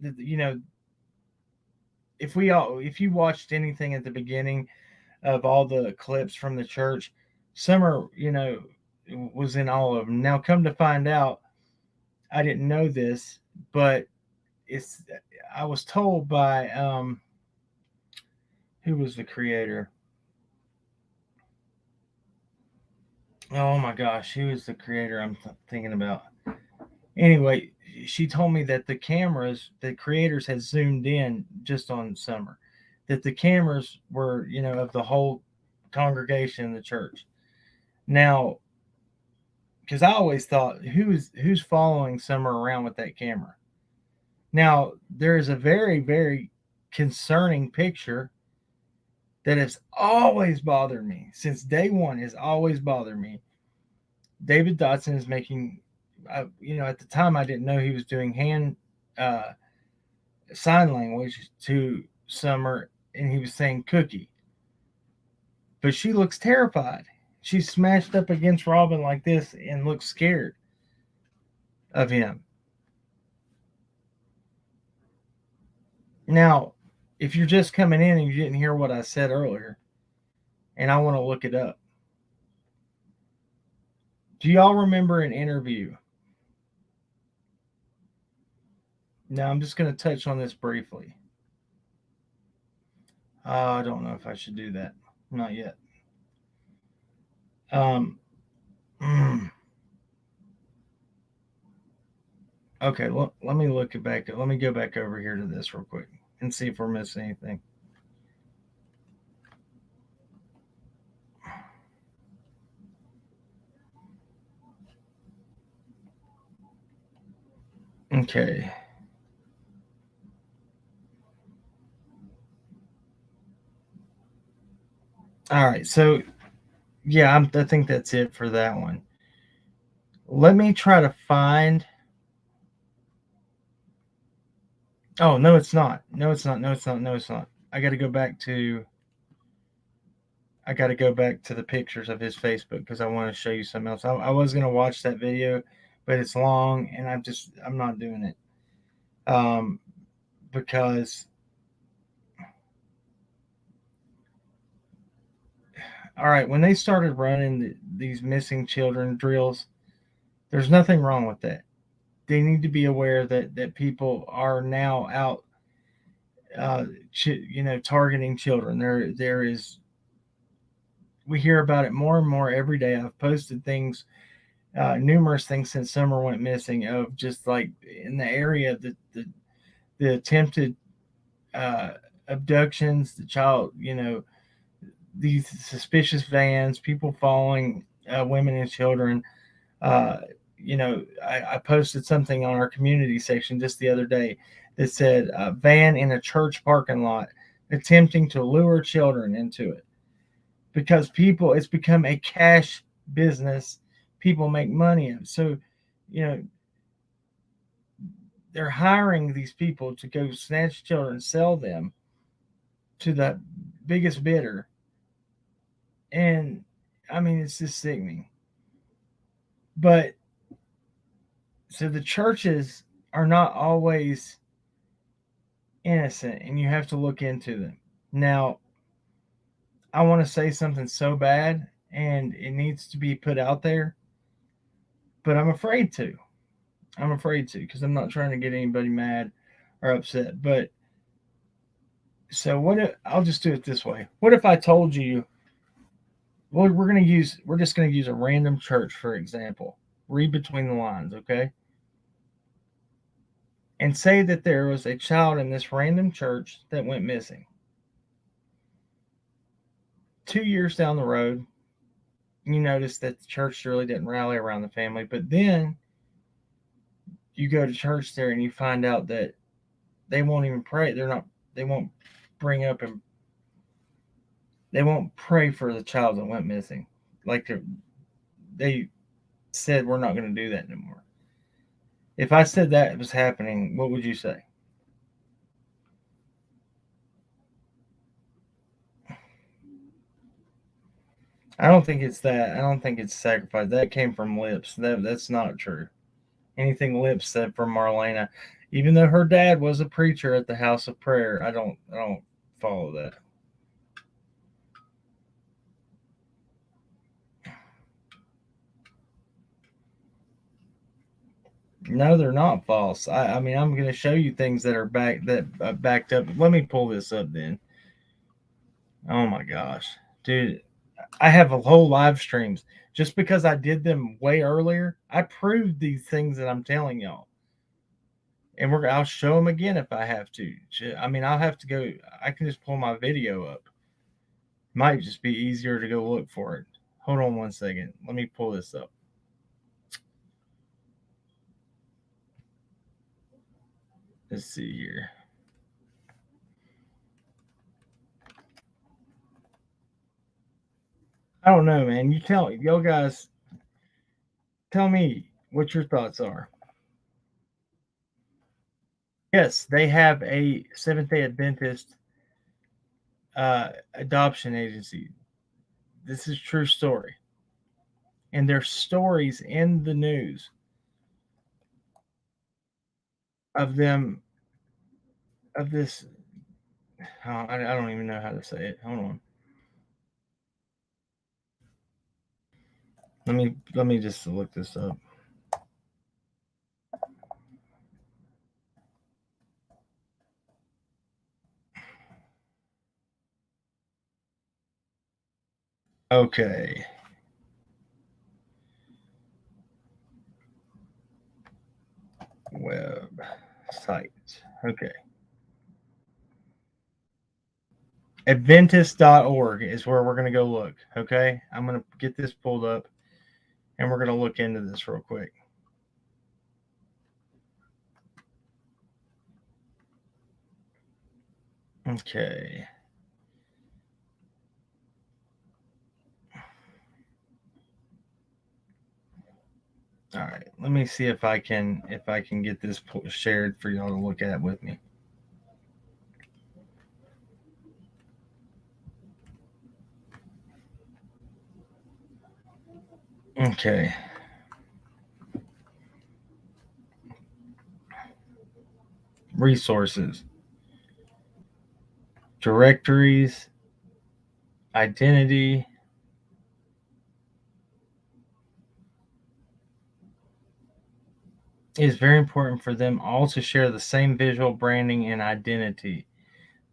you know if you watched anything at the beginning of all the clips from the church, Summer, was in all of them. Now, come to find out, I didn't know this, but it's I was told by who was the creator? Oh my gosh, who is the creator I'm thinking about? Anyway, she told me that the creators had zoomed in just on Summer, that the cameras were, of the whole congregation in the church. Now, because I always thought, who's following Summer around with that camera? Now, there is a very, very concerning picture that has always bothered me since day one. Has always bothered me. David Dotson is making, at the time I didn't know he was doing hand uh, sign language to Summer, and he was saying cookie. But she looks terrified. She's smashed up against Robin like this and looks scared of him. Now, if you're just coming in and you didn't hear what I said earlier, and I want to look it up, do y'all remember an interview? Now, I'm just going to touch on this briefly. I don't know if I should do that. Not yet. Um, okay, let me look it back. Let me go back over here to this real quick and see if we're missing anything. Okay. All right. So, yeah, I think that's it for that one. Let me try to find. Oh, no, it's not. No, it's not. No, it's not. No, it's not. I got to go back to. I got to go back to the pictures of his Facebook because I want to show you something else. I was going to watch that video, but it's long and I'm not doing it. Because all right, when they started running these missing children drills, there's nothing wrong with that. They need to be aware that people are now out, targeting children. There is, we hear about it more and more every day. I've posted things, numerous things since summer went missing, of just like in the area, the attempted uh, abductions, the child, these suspicious vans, people following women and children. Uh, I posted something on our community section just the other day that said van in a church parking lot attempting to lure children into it, because people, it's become a cash business. People make money. So, you know, they're hiring these people to go snatch children, sell them to the biggest bidder. And I mean, it's just sickening. But so the churches are not always innocent, and you have to look into them. Now, I want to say something so bad, and it needs to be put out there, but I'm afraid to. I'm afraid to, because I'm not trying to get anybody mad or upset. But so what if, I'll just do it this way. What if I told you, well, we're just gonna use a random church for example. Read between the lines, okay? And say that there was a child in this random church that went missing. 2 years down the road, you notice that the church really didn't rally around the family, but then you go to church there and you find out that they won't even pray. They won't bring up and they won't pray for the child that went missing. Like they said, we're not going to do that anymore. If I said that was happening, what would you say? I don't think it's that. I don't think it's sacrifice. That came from lips. That's not true. Anything lips said from Marlena, even though her dad was a preacher at the house of prayer, I don't follow that. No, they're not false. I mean, I'm going to show you things that are backed up. Let me pull this up then. Oh my gosh, dude, I have a whole live streams. Just because I did them way earlier, I proved these things that I'm telling y'all, and I'll show them again if I have to. I mean, I'll have to go. I can just pull my video up. Might just be easier to go look for it. Hold on one second. Let me pull this up. Let's see here. I don't know, man. Yo guys, tell me what your thoughts are. Yes, they have a Seventh Day Adventist adoption agency. This is true story, and there's stories in the news of them of this. I don't even know how to say it. Hold on. Let me just look this up. Okay. Web site. Okay. Adventist.org is where we're going to go look. Okay. I'm going to get this pulled up and we're going to look into this real quick. Okay. All right. Let me see if I can get this shared for y'all to look at with me. Okay. Resources, directories, identity, It is very important for them all to share the same visual branding and identity.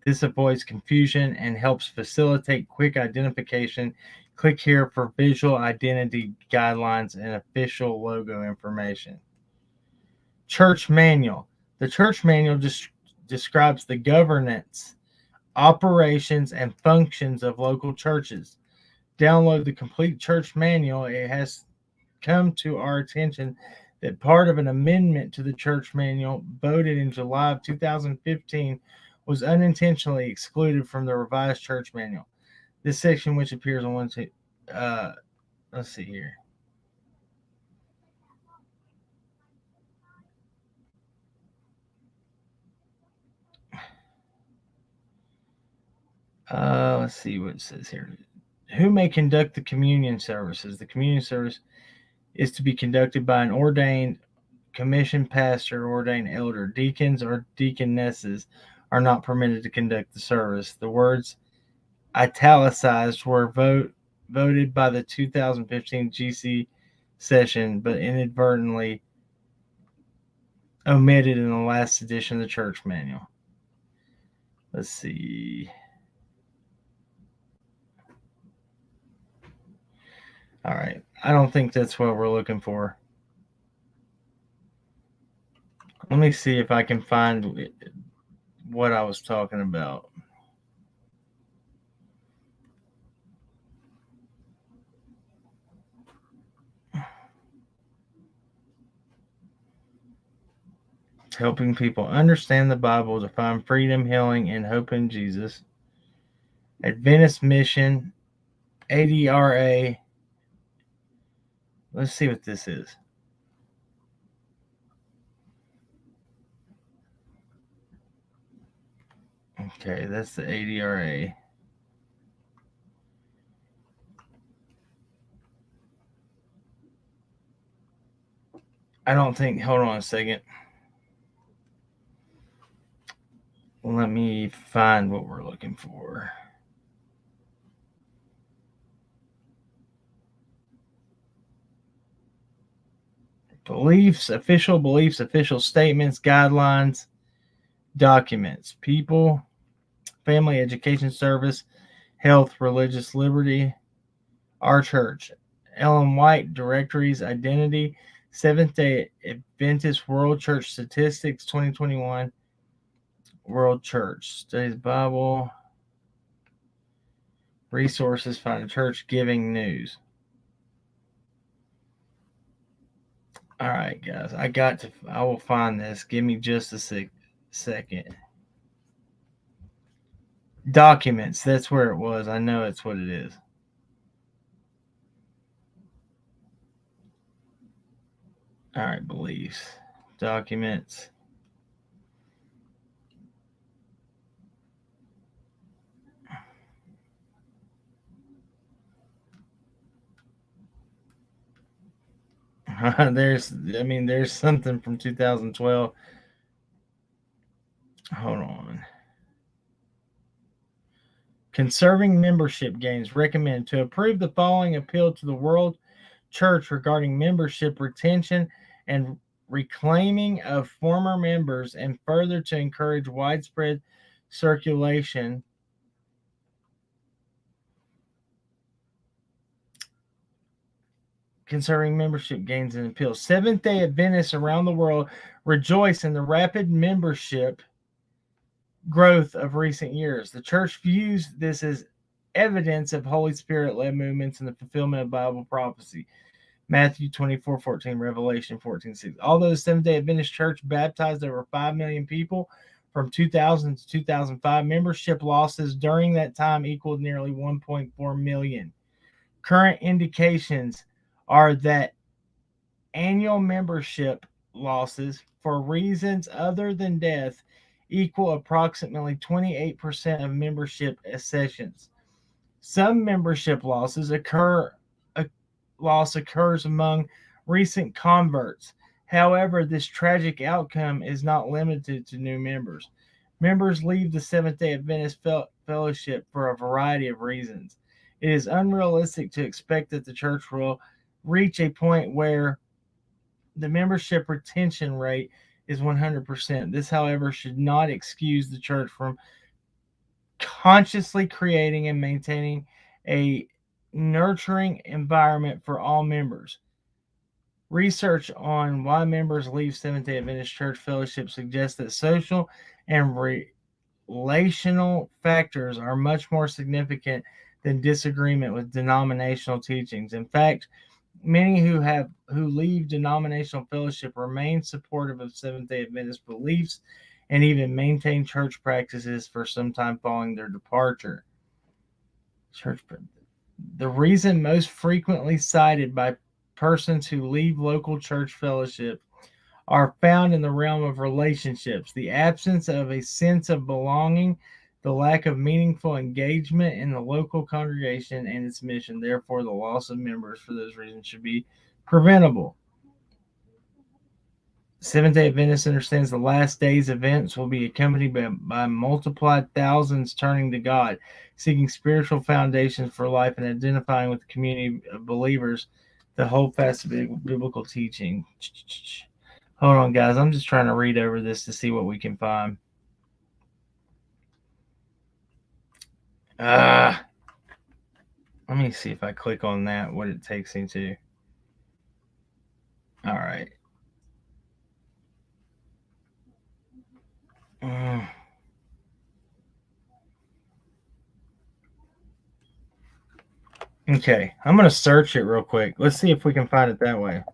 This avoids confusion and helps facilitate quick identification. Click here for visual identity guidelines and official logo information. Church Manual. The Church Manual describes the governance, operations, and functions of local churches. Download the complete church manual. It has come to our attention that part of an amendment to the church manual voted in July of 2015 was unintentionally excluded from the revised church manual. This section, which appears on one, let's see here. Let's see what it says here. Who may conduct the communion services? The communion service is to be conducted by an ordained commissioned pastor or ordained elder. Deacons or deaconesses are not permitted to conduct the service. The words italicized were voted by the 2015 GC session, but inadvertently omitted in the last edition of the church manual. Let's see. All right. I don't think that's what we're looking for. Let me see if I can find what I was talking about. Helping people understand the Bible to find freedom, healing, and hope in Jesus. Adventist Mission, ADRA. Let's see what this is. Okay, that's the ADRA. I don't think, hold on a second. Let me find what we're looking for. Beliefs, official statements, guidelines, documents, people, family education service, health, religious liberty, our church, Ellen White, directories, identity, Seventh day Adventist World Church Statistics 2021, World Church, Studies Bible, resources, find a church, giving, news. All right, guys, I will find this. Give me just a second. Documents, that's where it was. I know it's what it is. All right, beliefs, documents. There's something from 2012. Hold on. Conserving membership gains. Recommend to approve the following appeal to the World Church regarding membership retention and reclaiming of former members, and further to encourage widespread circulation concerning membership gains and appeals. Seventh day Adventists around the world rejoice in the rapid membership growth of recent years. The church views this as evidence of Holy Spirit led movements in the fulfillment of Bible prophecy. Matthew 24:14, Revelation 14:6. Although the Seventh day Adventist Church baptized over 5 million people from 2000 to 2005, membership losses during that time equaled nearly 1.4 million. Current indications are that annual membership losses for reasons other than death equal approximately 28% of membership accessions. Some membership losses occurs among recent converts. However, this tragic outcome is not limited to new members. Members leave the Seventh day Adventist fellowship for a variety of reasons. It is unrealistic to expect that the church will reach a point where the membership retention rate is 100%. This, however, should not excuse the church from consciously creating and maintaining a nurturing environment for all members. Research on why members leave Seventh-day Adventist Church Fellowship suggests that social and relational factors are much more significant than disagreement with denominational teachings. In fact, many who leave denominational fellowship remain supportive of Seventh-day Adventist beliefs and even maintain church practices for some time following their departure. The reason most frequently cited by persons who leave local church fellowship are found in the realm of relationships, the absence of a sense of belonging, the lack of meaningful engagement in the local congregation and its mission. Therefore, the loss of members for those reasons should be preventable. Seventh-day Adventist understands the last days events will be accompanied by multiplied thousands turning to God, seeking spiritual foundations for life and identifying with the community of believers that hold fast to biblical teaching. Hold on, guys. I'm just trying to read over this to see what we can find. Let me see if I click on that, what it takes me to. All right. Okay, I'm going to search it real quick. Let's see if we can find it that way.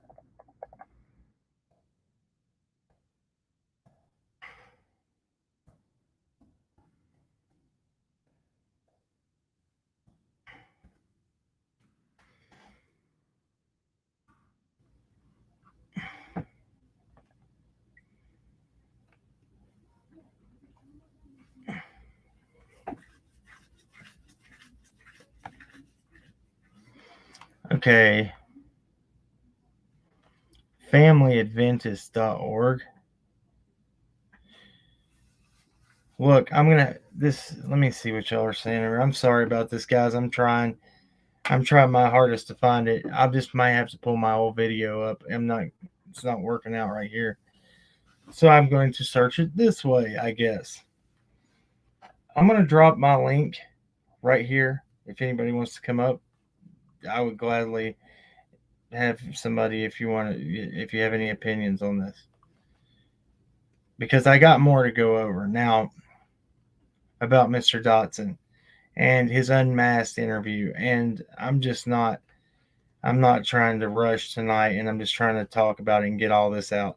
Okay. FamilyAdventist.org. Look, let me see what y'all are saying. I'm sorry about this, guys. I'm trying my hardest to find it. I just might have to pull my old video up. It's not working out right here. So I'm going to search it this way, I guess. I'm going to drop my link right here. If anybody wants to come up, I would gladly have somebody if you have any opinions on this. Because I got more to go over now about Mr. Dotson and his unmasked interview. And I'm not trying to rush tonight, and I'm just trying to talk about it and get all this out.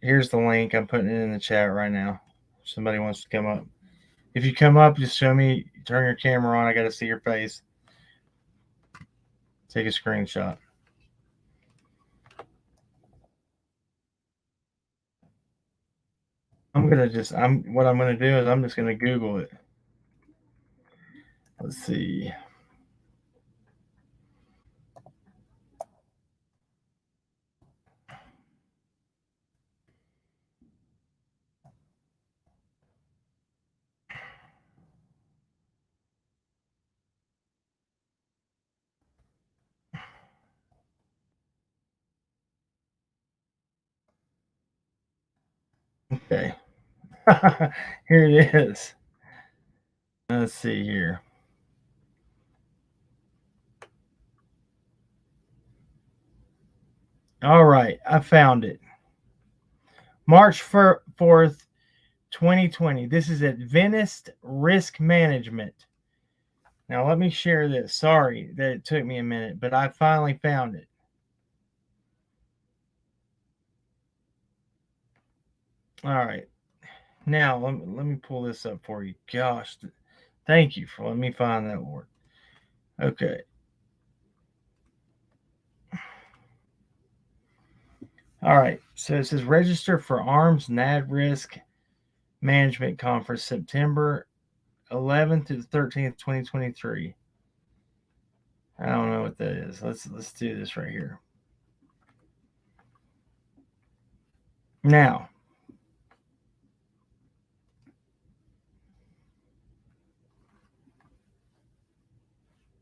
Here's the link. I'm putting it in the chat right now. If somebody wants to come up. If you come up, just show me, turn your camera on. I got to see your face. Take a screenshot. What I'm going to do is I'm just going to Google it. Let's see. Okay. Here it is. Let's see here. All right. I found it. March 4th, 2020. This is Adventist Risk Management. Now, let me share this. Sorry that it took me a minute, but I finally found it. All right. Now, let me pull this up for you. Gosh, thank you for letting me find that word. Okay. All right. So it says register for Arms NAD Risk Management Conference, September 11th to the 13th, 2023. I don't know what that is. Let's do this right here. Now,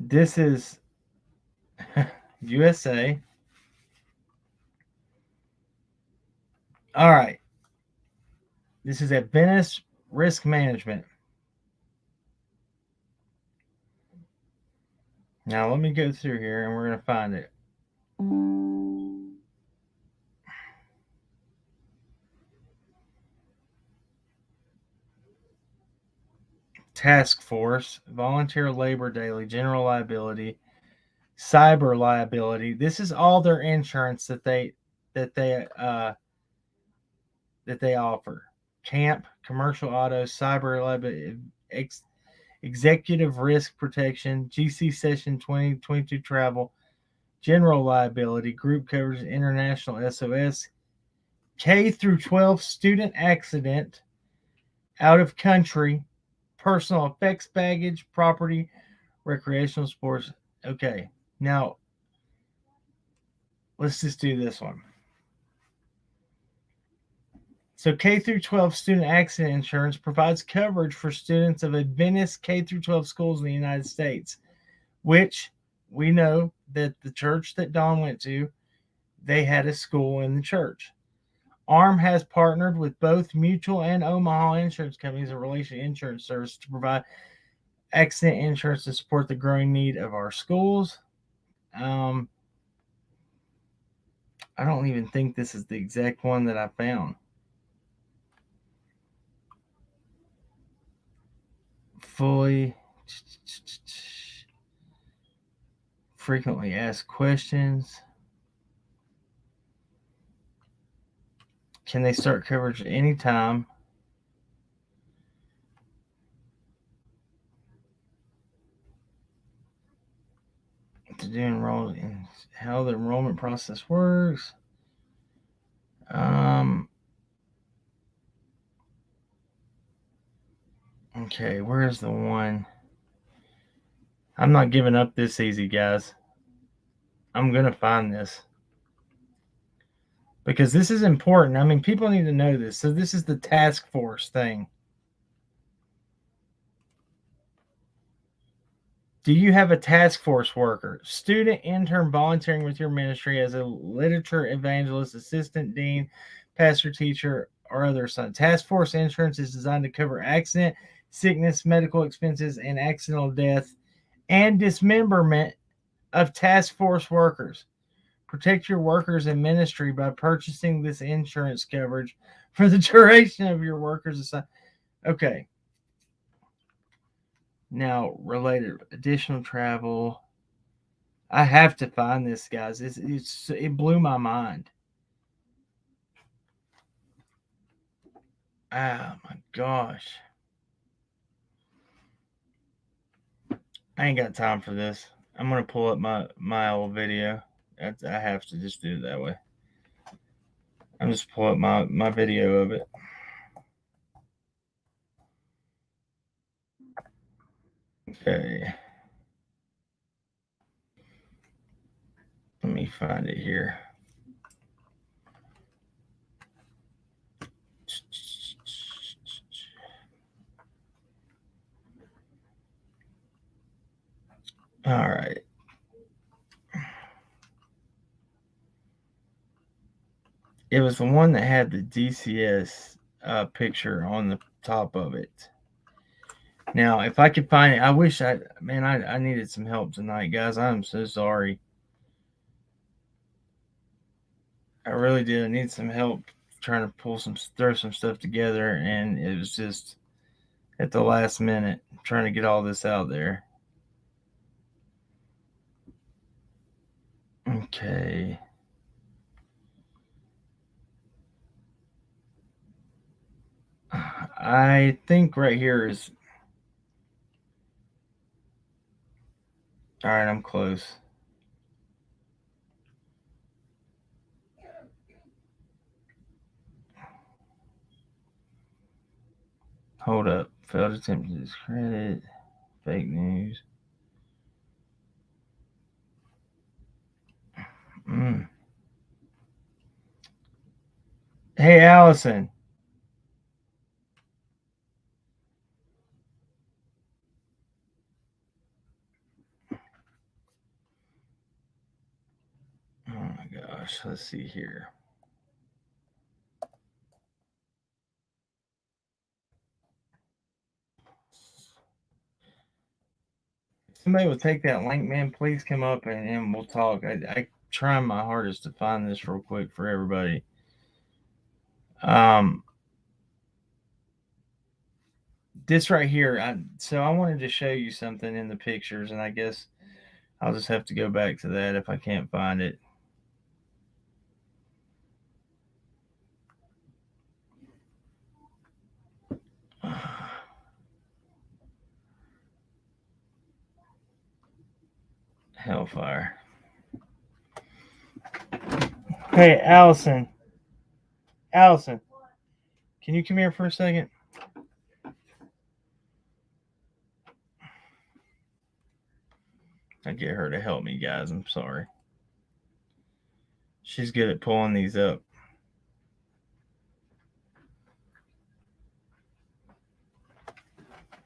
this is USA. All right. This is Adventist risk management. Now let me go through here and we're going to find it. Task force, volunteer labor daily, general liability, cyber liability. This is all their insurance that they uh, that they offer. Camp, commercial auto, cyber liability, executive risk protection, GC session 2022 travel, general liability, group coverage, international SOS, K through 12 student accident, out of country, personal effects baggage, property, recreational sports. Okay, now let's just do this one. So K through 12 student accident insurance provides coverage for students of Adventist K through 12 schools in the United States, which we know that the church that Don went to, they had a school in the church. ARM has partnered with both Mutual and Omaha insurance companies and Relation Insurance Service to provide accident insurance to support the growing need of our schools. I don't even think this is the exact one that I found. Fully frequently asked questions. Can they start coverage at any time? To do enroll in how the enrollment process works. Okay, where's the one? I'm not giving up this easy, guys. I'm gonna find this because this is important. I mean, people need to know this. So this is the task force thing. Do you have a task force worker, student, intern volunteering with your ministry as a literature evangelist, assistant dean, pastor, teacher, or other assignment? Task force insurance is designed to cover accident, sickness, medical expenses, and accidental death and dismemberment of task force workers. Protect your workers in ministry by purchasing this insurance coverage for the duration of your workers' assignment. Okay. Now, related additional travel. I have to find this, guys. It blew my mind. Oh my gosh. I ain't got time for this. I'm gonna pull up my old video. I have to just do it that way. I'm just pull up my video of it. Okay. Let me find it here. All right. It was the one that had the DCS picture on the top of it. Now, if I could find it, I wish I needed some help tonight, guys. I'm so sorry. I really did. I need some help trying to throw some stuff together, and it was just at the last minute trying to get all this out there. Okay. I think right here is. All right, I'm close. Hold up. Failed attempt to discredit. Fake news. Mm. Hey, Allison. Oh my gosh. Let's see here. somebody will take that link, man, please come up and we'll talk. I trying my hardest to find this real quick for everybody. This right here, so I wanted to show you something in the pictures, and I guess I'll just have to go back to that if I can't find it. Hellfire. Hey, Allison. Allison, can you come here for a second? I get her to help me, guys. I'm sorry. She's good at pulling these up.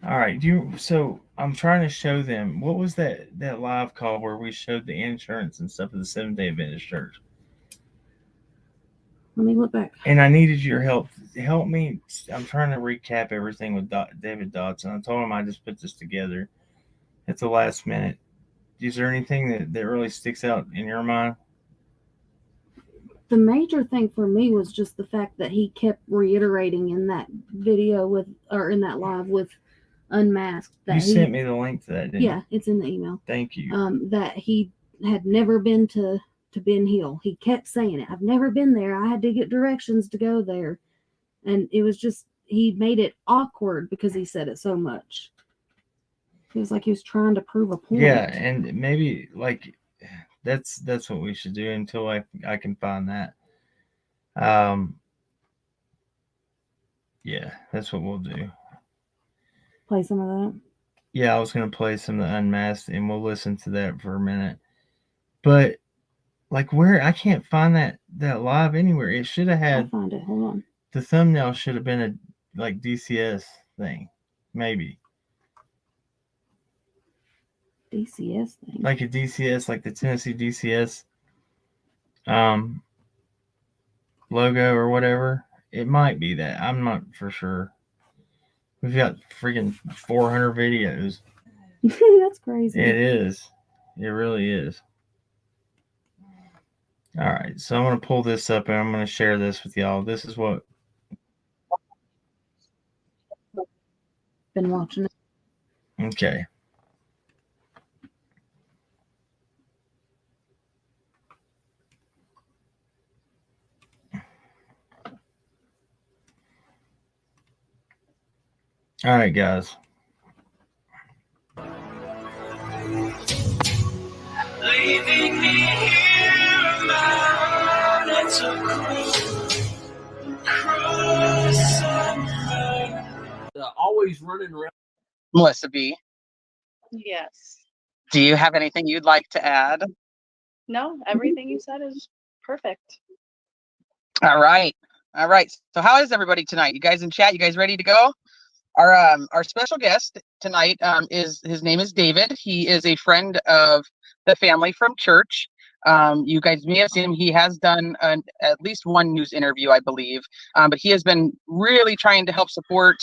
All right, so I'm trying to show them what was that live call where we showed the insurance and stuff of the Seventh-day Adventist Church. Let me look back. And I needed your help. Help me. I'm trying to recap everything with David Dotson. I told him I just put this together at the last minute. Is there anything that really sticks out in your mind? The major thing for me was just the fact that he kept reiterating in that video in that live with Unmasked. That you sent me the link to that, didn't you? Yeah, it's in the email. Thank you. That he had never been to Ben Hill. He kept saying it. I've never been there. I had to get directions to go there. And it was just, he made it awkward because he said it so much. It was like he was trying to prove a point. Yeah, and maybe like that's what we should do until I can find that. Yeah, that's what we'll do. Play some of that. Yeah, I was gonna play some of the Unmasked, and we'll listen to that for a minute. But like, where I can't find that live anywhere. It should have had. I'll find it. Hold on. The thumbnail should have been a like DCS thing, maybe. DCS thing. Like a DCS, like the Tennessee DCS logo or whatever. It might be that. I'm not for sure. We've got freaking 400 videos. That's crazy. It is. It really is. All right, so I'm going to pull this up and I'm going to share this with y'all. This is what. Been watching it. Okay. All right, guys. Leaving me here alone, it's a always running around. Melissa B. Yes. Do you have anything you'd like to add? No, everything you said is perfect. All right. So how is everybody tonight? You guys in chat? You guys ready to go? Our special guest tonight his name is David. He is a friend of the family from church. You guys may have seen him. He has done at least one news interview, I believe. But he has been really trying to help support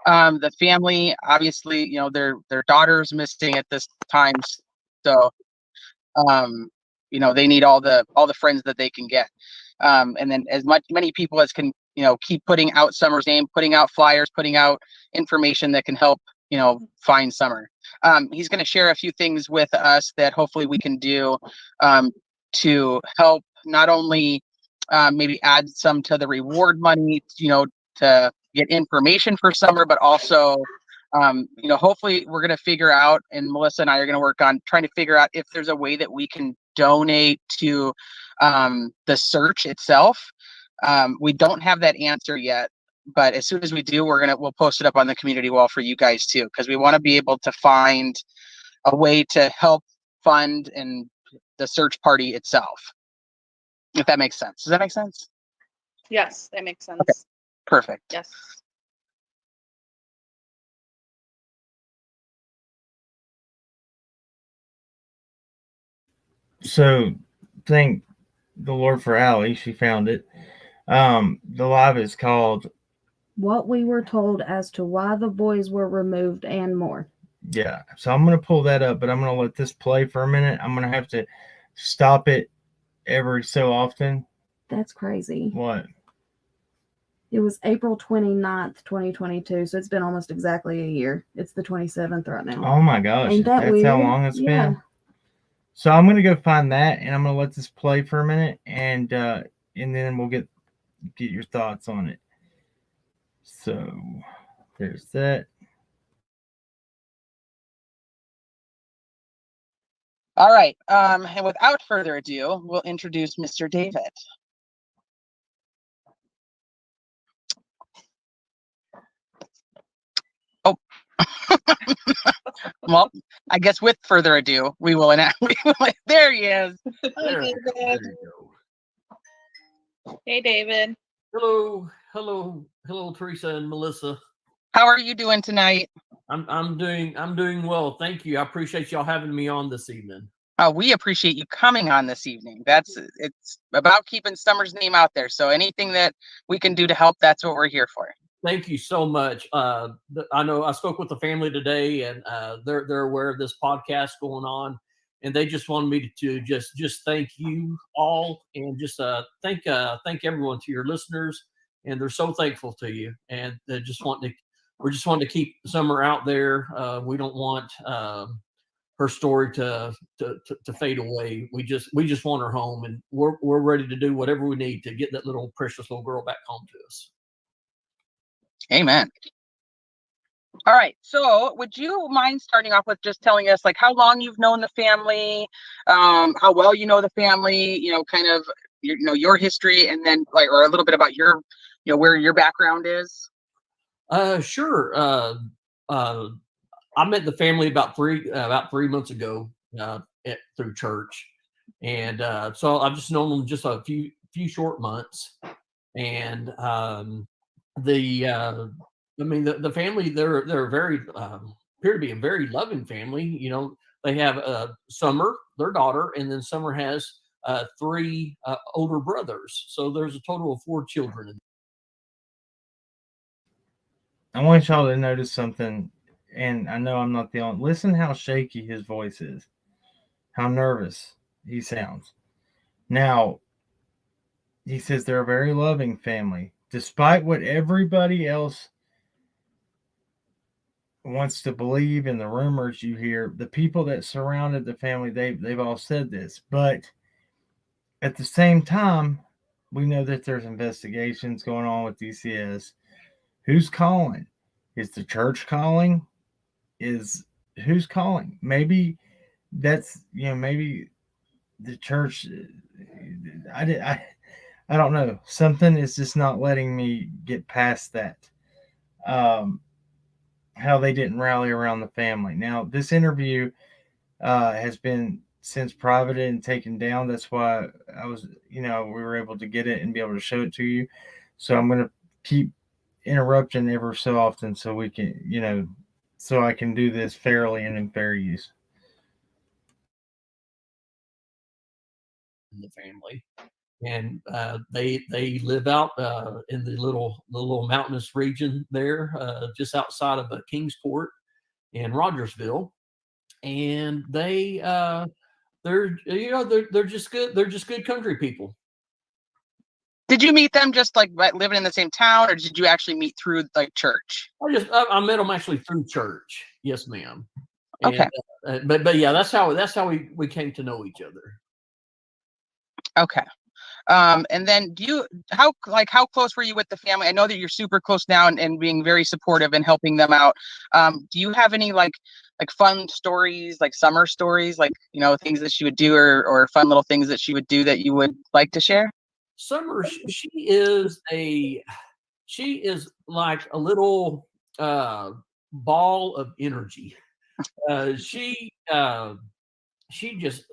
the family. Obviously, you know, their daughter's missing at this time, so you know, they need all the friends that they can get. And then many people as can, you know, keep putting out Summer's name, putting out flyers, putting out information that can help, you know, find Summer. He's going to share a few things with us that hopefully we can do to help not only maybe add some to the reward money, you know, to get information for Summer, but also, you know, hopefully we're going to figure out, and Melissa and I are going to work on trying to figure out if there's a way that we can donate to the search itself. We don't have that answer yet, but as soon as we do, we'll post it up on the community wall for you guys too, because we want to be able to find a way to help fund and the search party itself. If that makes sense. Does that make sense? Yes, that makes sense. Okay. Perfect. Yes. So thank the Lord for Allie. She found it. The live is called What We Were Told as to Why the Boys Were Removed and More. Yeah. So I'm going to pull that up, but I'm going to let this play for a minute. I'm going to have to stop it every so often. That's crazy. What? It was April 29th, 2022, so it's been almost exactly a year. It's the 27th right now. Oh my gosh. Ain't that That's weird? how long it's Yeah. been? So I'm going to go find that, and I'm going to let this play for a minute, and then we'll get your thoughts on it. So there's that. All right. And without further ado, we'll introduce Mr. David. Oh, well, I guess with further ado, we will enact. There he is. Hi, There David. you go. Hey, David. Hello, Teresa and Melissa. How are you doing tonight? I'm doing well. Thank you. I appreciate y'all having me on this evening. We appreciate you coming on this evening. It's about keeping Summer's name out there. So anything that we can do to help, that's what we're here for. Thank you so much. I know I spoke with the family today, and they're aware of this podcast going on, and they just wanted me to just thank you all, and just thank everyone, to your listeners, and they're so thankful to you, and they just we're just wanting to keep Summer out there. We don't want her story to fade away. We just want her home, and we're ready to do whatever we need to get that little precious little girl back home to us. Amen. All right. So would you mind starting off with just telling us, like, how long you've known the family, how well you know the family, kind of your history, and then or a little bit about your, where your background is? Sure. I met the family about 3 months ago through church, and so I've just known them just a few short months, and the family, they're very appear to be a very loving family. They have Summer, their daughter, and then Summer has 3 older brothers. So there's a total of 4 children. I want y'all to notice something, and I know I'm not the only. Listen how shaky his voice is, how nervous he sounds. Now, he says they're a very loving family, despite what everybody else wants to believe in the rumors you hear. The people that surrounded the family, they've all said this, but at the same time, we know that there's investigations going on with DCS. Who's calling? Is the church calling? Who's calling? Maybe that's maybe the church. I don't know. Something is just not letting me get past that. How they didn't rally around the family. Now, this interview has been since privated and taken down. That's why I was, we were able to get it and be able to show it to you. So I'm going to keep interrupting ever so often so we can, so I can do this fairly and in fair use. In the family, and they live out in the little mountainous region there, just outside of Kingsport and Rogersville, and they're just good. They're just good country people. Did you meet them just like living in the same town, or did you actually meet through church? I met them actually through church. Yes, ma'am. Okay. And, but yeah, that's how we came to know each other. Okay. And then how close were you with the family? I know that you're super close now and being very supportive and helping them out. Do you have any like fun stories, like Summer stories, things that she would do or fun little things that she would do that you would like to share? Summer, she is like a little ball of energy. She just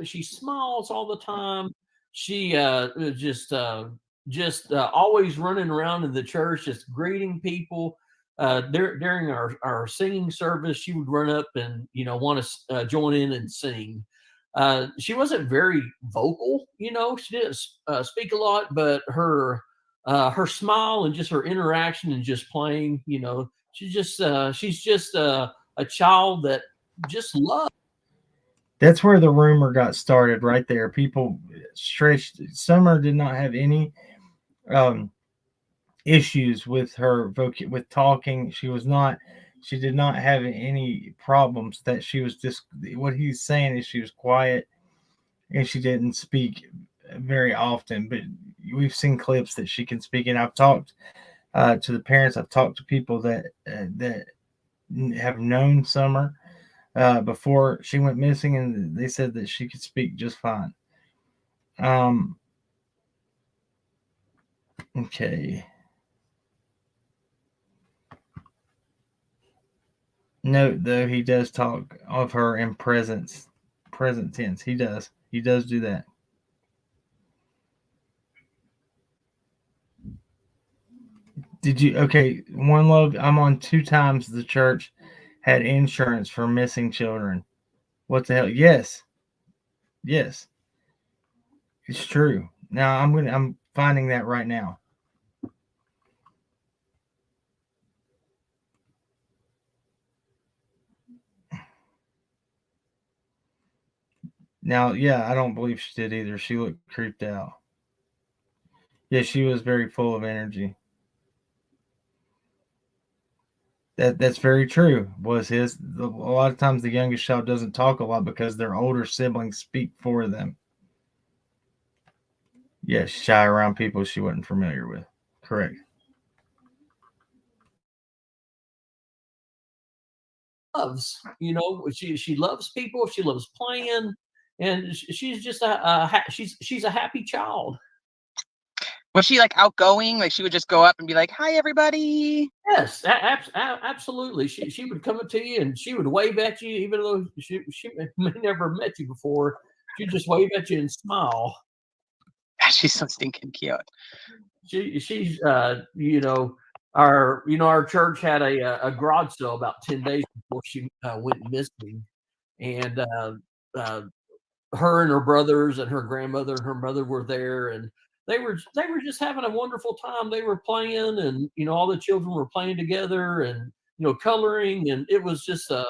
she smiles all the time. She just always running around in the church, just greeting people. During our singing service, she would run up and want to join in and sing. She wasn't very vocal, she didn't speak a lot, but her smile and just her interaction and just playing, she's just a child that just loved. That's where the rumor got started, right there. People stretched. Summer did not have any issues with her with talking. She did not have any problems. That she was just, what he's saying is she was quiet and she didn't speak very often. But we've seen clips that she can speak, and I've talked to the parents. I've talked to people that have known Summer before she went missing, and they said that she could speak just fine. Okay. Note though, he does talk of her in present tense. He does do that. Did you? Okay, One Love. I'm on 2 times the church had insurance for missing children. What the hell? Yes, it's true. Now I'm finding that right now. Now, yeah, I don't believe she did either. She looked creeped out. Yeah, she was very full of energy. That's very true. Was his a lot of times the youngest child doesn't talk a lot because their older siblings speak for them. Yeah, shy around people she wasn't familiar with. Correct. Loves, she loves people. She loves playing, and she's just she's a happy child. Was she like outgoing? Like she would just go up and be like, "Hi, everybody." Yes, absolutely. She would come up to you and she would wave at you, even though she may never met you before. She'd just wave at you and smile. She's so stinking cute. She's our church had a garage sale about 10 days before she went missing, and her and her brothers and her grandmother and her mother were there, and they were just having a wonderful time. They were playing, and all the children were playing together, and coloring, and it was just like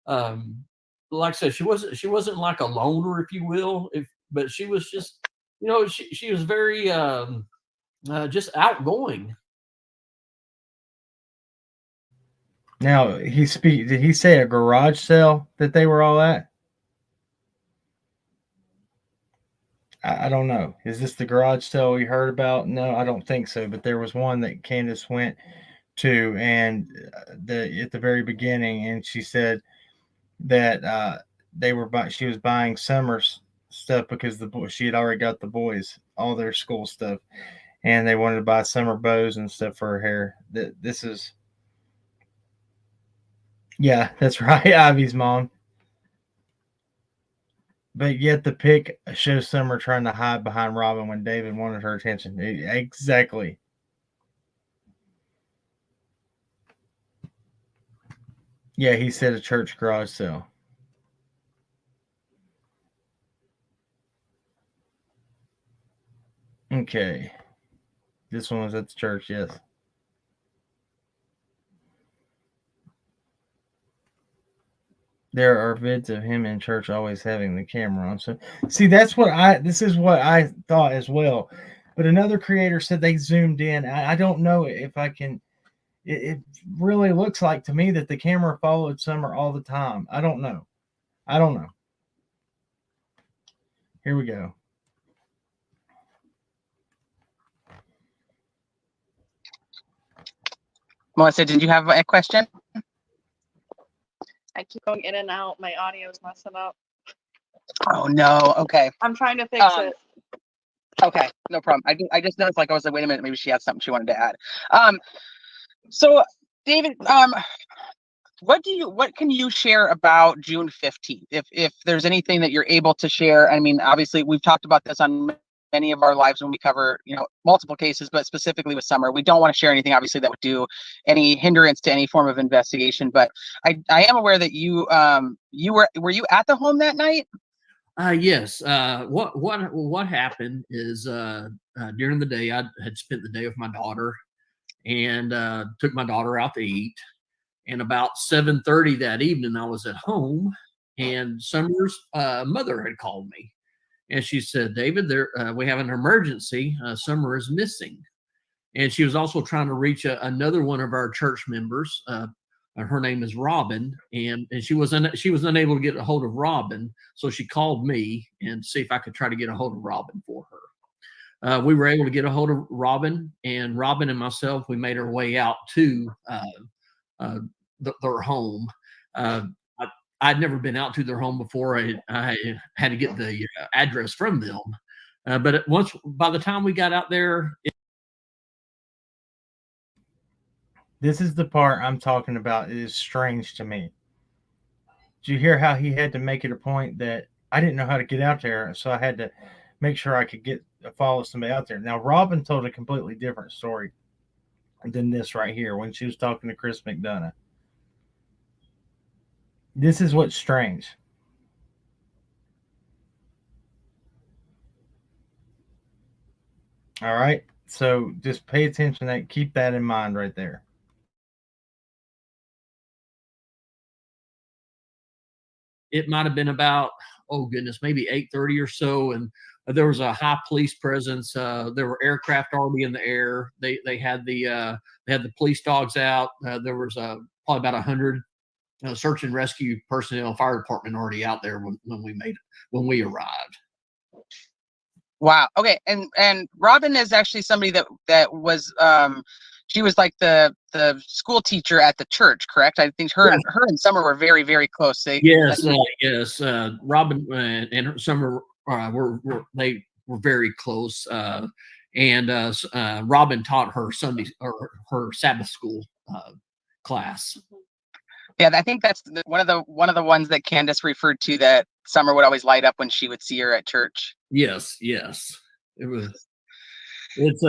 I said, she wasn't like a loner, if you will, but she was just she was very just outgoing. Now did he say a garage sale that they were all at? I don't know. Is this the garage sale we heard about? No, I don't think so. But there was one that Candace went to, and at the very beginning, and she said that she was buying Summer's stuff because she had already got the boys all their school stuff, and they wanted to buy Summer bows and stuff for her hair. This is, yeah, that's right, Ivy's mom. But yet the pic shows Summer trying to hide behind Robin when David wanted her attention. Exactly. Yeah, he said a church garage sale. Okay. This one was at the church, yes. There are vids of him in church always having the camera on. So see, this is what I thought as well. But another creator said they zoomed in. I don't know if I can. It really looks like to me that the camera followed Summer all the time. I don't know. Here we go. Melissa, did you have a question? I keep going in and out. My audio is messing up. Oh no. Okay. I'm trying to fix it. Okay, no problem. I just noticed, like, I was like, wait a minute, maybe she had something she wanted to add. So David, what can you share about June 15th? If there's anything that you're able to share. I mean, obviously we've talked about this on many of our lives when we cover, multiple cases, but specifically with Summer, we don't want to share anything obviously that would do any hindrance to any form of investigation. But I am aware that you were you at the home that night? Yes. What happened is during the day I had spent the day with my daughter and took my daughter out to eat. And about 7:30 that evening, I was at home, and Summer's mother had called me, and she said, "David, we have an emergency. Summer is missing." And she was also trying to reach another one of our church members. Her name is Robin, and she was unable to get a hold of Robin, so she called me and see if I could try to get a hold of Robin for her. We were able to get a hold of Robin, and Robin and myself, we made our way out to their home. I'd never been out to their home before. I had to get the address from them, but by the time we got out there. This is the part I'm talking about. It is strange to me. Did you hear how he had to make it a point that I didn't know how to get out there, so I had to make sure I could follow somebody out there? Now, Robin told a completely different story than this right here when she was talking to Chris McDonough. This is what's strange. All right, so just pay attention to that. Keep that in mind right there. It might have been about, oh goodness, maybe 8:30 or so, and there was a high police presence. There were aircraft already in the air. They had the police dogs out. There was probably about 100 search and rescue personnel, fire department already out there when we arrived. Wow. Okay. And Robin is actually somebody that was she was like the school teacher at the church, correct? I think her and Summer were very, very close. Yes. Robin and Summer were very close. And Robin taught her Sunday or her Sabbath school class. Yeah, I think that's one of the ones that Candace referred to, that Summer would always light up when she would see her at church. Yes. It was. It's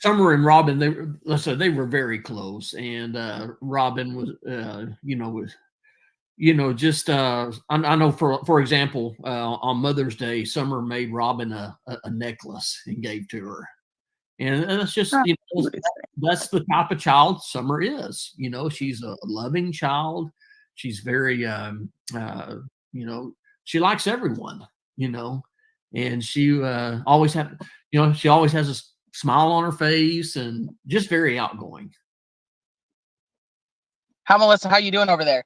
Summer and Robin. They were very close, and Robin was, just I know for example, on Mother's Day, Summer made Robin a necklace and gave to her. And that's just, that's the type of child Summer is. She's a loving child. She's very, she likes everyone, and she always she always has a smile on her face and just very outgoing. Melissa, how you doing over there?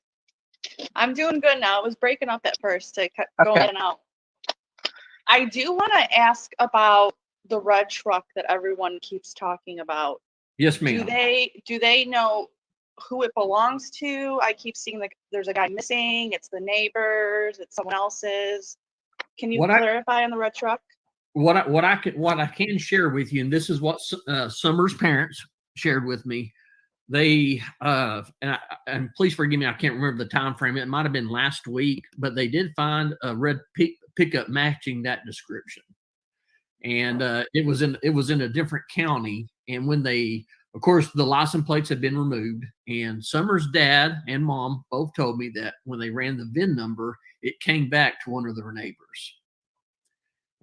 I'm doing good now. It was breaking up at first to go in and out. I do want to ask about the red truck that everyone keeps talking about. Yes, ma'am. Do they know who it belongs to? I keep seeing there's a guy missing. It's the neighbors. It's someone else's. Can you clarify on the red truck? What I can share with you, and this is what Summer's parents shared with me. They and please forgive me, I can't remember the time frame. It might have been last week, but they did find a red pickup matching that description. And it was in a different county. And when of course, the license plates had been removed, and Summer's dad and mom both told me that when they ran the VIN number, it came back to one of their neighbors.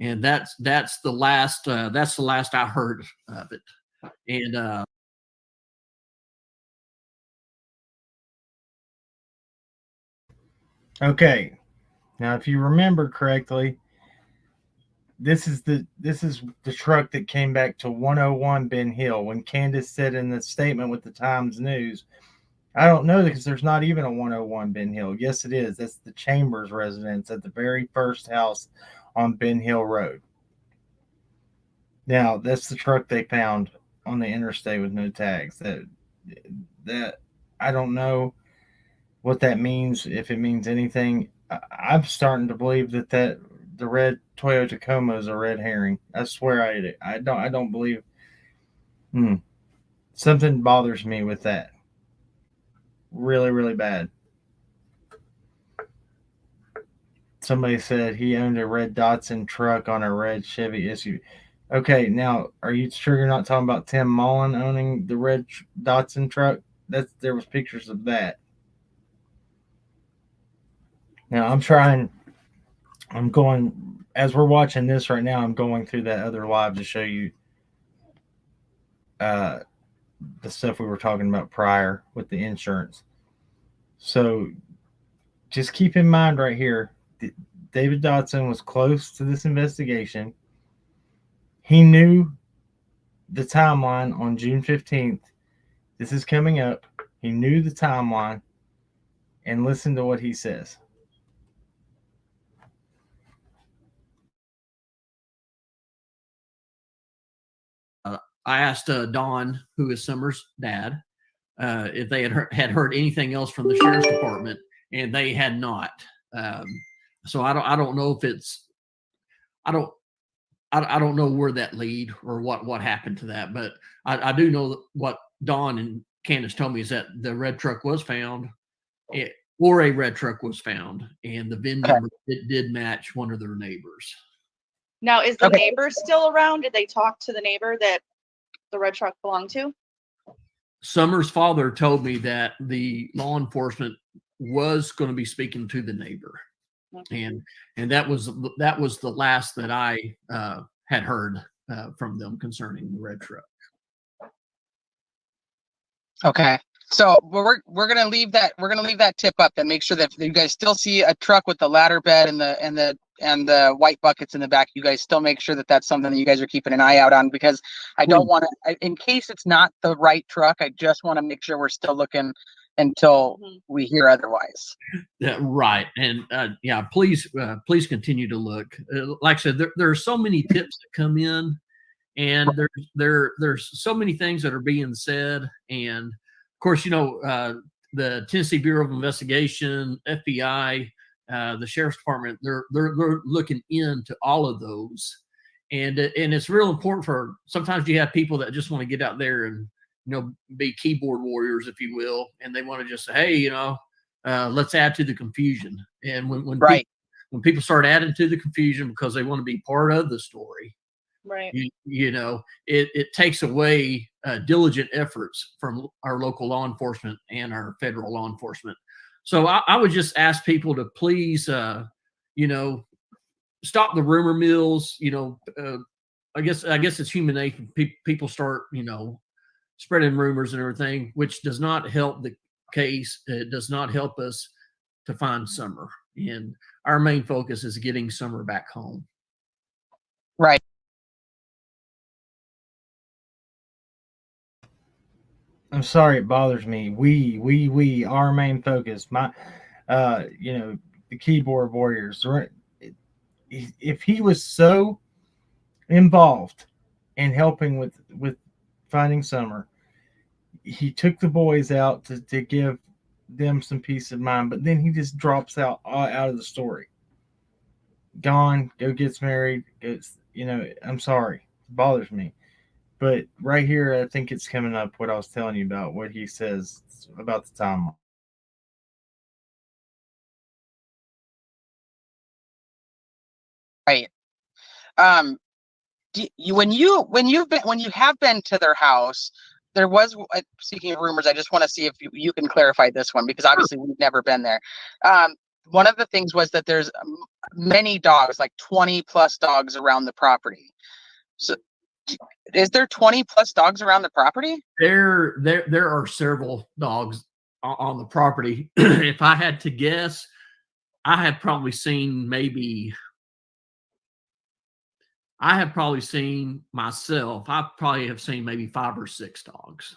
And that's the last I heard of it. And okay, now if you remember correctly, this is the truck that came back to 101 Ben Hill when Candace said in the statement with the Times News, I don't know, because there's not even a 101 Ben Hill. Yes, it is. That's the Chambers residence at the very first house on Ben Hill Road. Now, that's the truck they found on the interstate with no tags. That I don't know what that means, if it means anything. I'm starting to believe that the red Toyota Tacoma is a red herring. I swear I don't believe. Something bothers me with that. Really, really bad. Somebody said he owned a red Dotson truck on a red Chevy SUV. Okay, now, are you sure you're not talking about Tim Mullen owning the red Dotson truck? There was pictures of that. Now, I'm going, as we're watching this right now, I'm going through that other live to show you the stuff we were talking about prior with the insurance. So just keep in mind right here, David Dotson was close to this investigation. He knew the timeline on June 15th. This is coming up. He knew the timeline, and listen to what he says. I asked Don, who is Summer's dad, if they had heard anything else from the sheriff's department, and they had not. So I don't know if it's I don't know where that lead or what happened to that, but I do know what Don and Candace told me is that the red truck was found, or a red truck was found, and the VIN number did match one of their neighbors. Now, is the neighbor still around? Did they talk to the neighbor that the red truck belonged to? Summer's father told me that the law enforcement was going to be speaking to the neighbor, and that was the last that I had heard from them concerning the red truck. Okay. So we're gonna leave that tip up and make sure that if you guys still see a truck with the ladder bed and the white buckets in the back, you guys still make sure that that's something that you guys are keeping an eye out on, because I don't want to, in case it's not the right truck, I just want to make sure we're still looking until we hear otherwise. Yeah, right. And yeah, please continue to look. Like I said, there are so many tips that come in, and there's so many things that are being said, and of course, the Tennessee Bureau of Investigation, FBI, the Sheriff's Department, they're looking into all of those, and it's real important for. Sometimes you have people that just want to get out there and be keyboard warriors, if you will, and they want to just say, hey, let's add to the confusion. And when people start adding to the confusion because they want to be part of the story, right? It takes away diligent efforts from our local law enforcement and our federal law enforcement. So I would just ask people to please, stop the rumor mills. I guess it's human nature. People start, spreading rumors and everything, which does not help the case. It does not help us to find Summer. And our main focus is getting Summer back home. Right. I'm sorry, it bothers me. We, our main focus. The keyboard warriors. If he was so involved in helping with finding Summer, he took the boys out to give them some peace of mind, but then he just drops out of the story. Gone, gets married. I'm sorry, it bothers me. But right here, I think it's coming up what I was telling you about, what he says about the timeline. Right. When you have been to their house, there was, speaking of rumors, I just want to see if you can clarify this one, because obviously we've never been there. One of the things was that there's many dogs, like 20 plus dogs around the property. So is there 20 plus dogs around the property? There are several dogs on the property. If I had to guess, I have probably seen myself. I probably have seen maybe 5 or 6 dogs.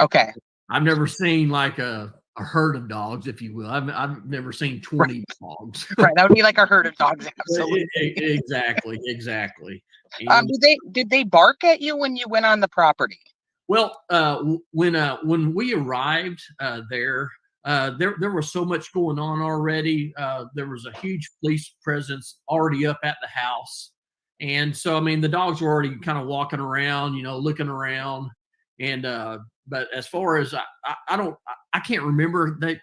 Okay. I've never seen like a herd of dogs, if you will. I've never seen 20 dogs. Right. That would be like a herd of dogs. Absolutely. Exactly. And, did they bark at you when you went on the property? Well, when we arrived there was so much going on already. There was a huge police presence already up at the house. And so, the dogs were already kind of walking around, looking around. And, but as far as I can't remember I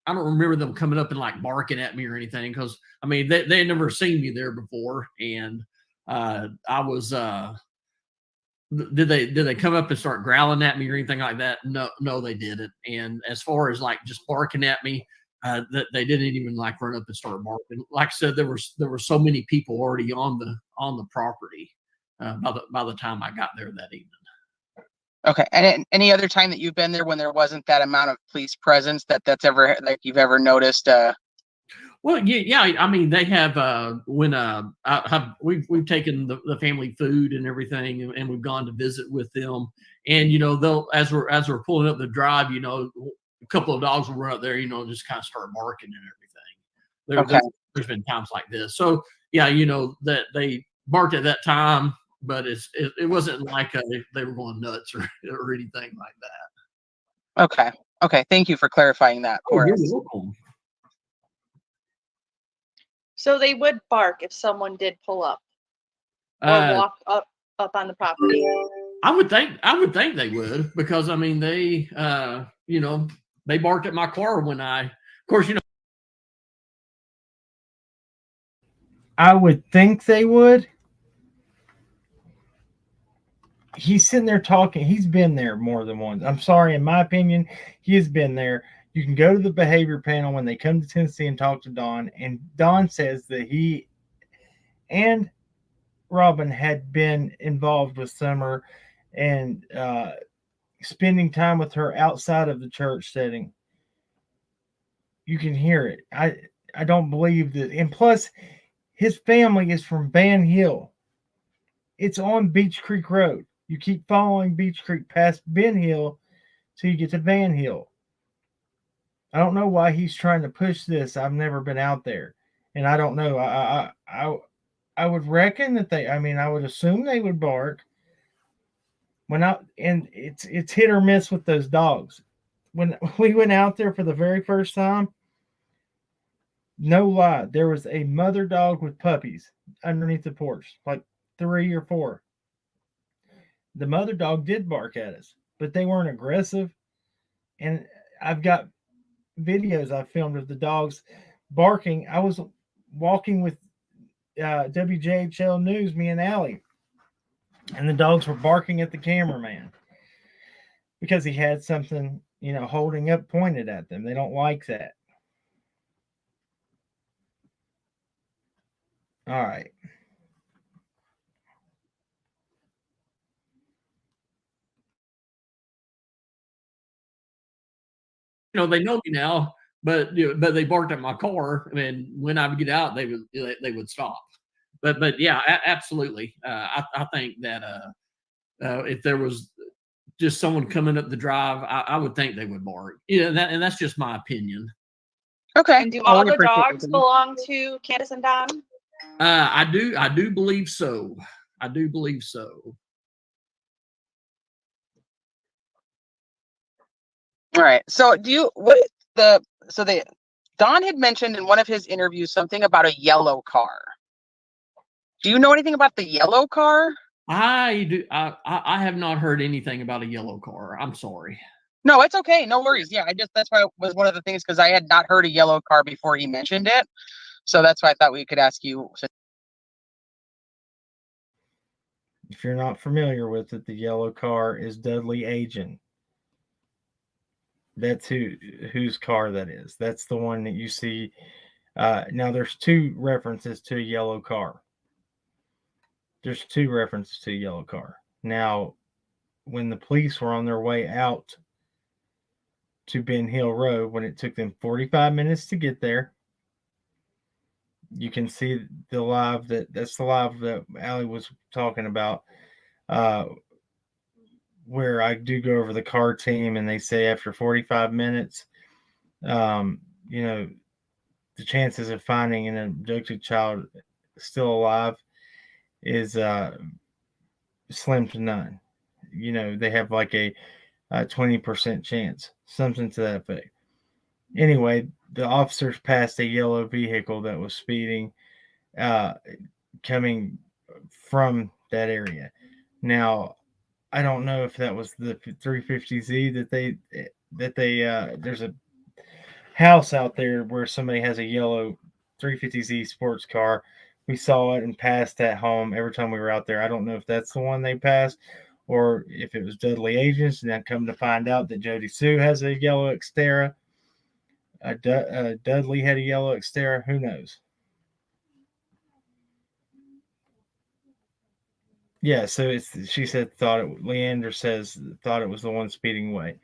don't remember them coming up and like barking at me or anything. Cause they had never seen me there before. And, I was, did they come up and start growling at me or anything like that? No, they didn't. And as far as like just barking at me, that they didn't even like run up and start barking. Like I said, there were so many people already on the property by the time I got there that evening. Okay. And any other time that you've been there when there wasn't that amount of police presence that's ever like you've ever noticed? Well, yeah. I mean, they have we've taken the family food and everything, and we've gone to visit with them. And they'll as we're pulling up the drive, a couple of dogs will run up there, just kind of start barking and everything. Okay. There's been times like this. So yeah, that they barked at that time, but it wasn't like they were going nuts or anything like that. Okay. Okay. Thank you for clarifying that for you're us. welcome. So they would bark if someone did pull up or walk up on the property. I would think they would, because I mean they they barked at my car when of course I would think they would. He's sitting there talking. He's been there more than once. I'm sorry, in my opinion, he has been there. You can go to the behavior panel when they come to Tennessee and talk to Don, and Don says that he and Robin had been involved with Summer and spending time with her outside of the church setting. You can hear it. I don't believe that. And plus, his family is from Van Hill. It's on Beach Creek Road. You keep following Beach Creek past Ben Hill till you get to Van Hill. I don't know why he's trying to push this. I've never been out there, and I don't know. I would reckon that I would assume they would bark. And it's hit or miss with those dogs. When we went out there for the very first time, no lie, there was a mother dog with puppies underneath the porch, like 3 or 4. The mother dog did bark at us, but they weren't aggressive. And I've got videos I filmed of the dogs barking. I was walking with WJHL News, me and Allie, and the dogs were barking at the cameraman because he had something, holding up pointed at them. They don't like that. All right. they know me now, but they barked at my car, and when I would get out, they would stop. But yeah, absolutely. I think that if there was just someone coming up the drive, I would think they would bark. And that's just my opinion. Okay. And do all the dogs belong to Candace and Don? I do believe so. I do believe so. All right. So Don had mentioned in one of his interviews something about a yellow car. Do you know anything about the yellow car? I do. I have not heard anything about a yellow car. I'm sorry. No, it's okay. No worries. Yeah, that's why it was one of the things, because I had not heard a yellow car before he mentioned it. So that's why I thought we could ask you. If you're not familiar with it, the yellow car is Dudley Agent. That's whose car that is. That's the one that you see. Now, there's 2 references to a yellow car. There's 2 references to a yellow car. Now, when the police were on their way out to Ben Hill Road, when it took them 45 minutes to get there, you can see the live that's the live that Allie was talking about, where I do go over the car team, and they say after 45 minutes, the chances of finding an abducted child still alive is slim to none. They have like a 20% chance, something to that effect. Anyway, the officers passed a yellow vehicle that was speeding, coming from that area. Now, I don't know if that was the 350Z that they there's a house out there where somebody has a yellow 350Z sports car. We saw it and passed that home every time we were out there. I don't know if that's the one they passed or if it was Dudley Agents, and then come to find out that Jody Sue has a yellow Xterra. Dudley had a yellow Xterra. Who knows? Yeah, so she said Leander says thought it was the one speeding away.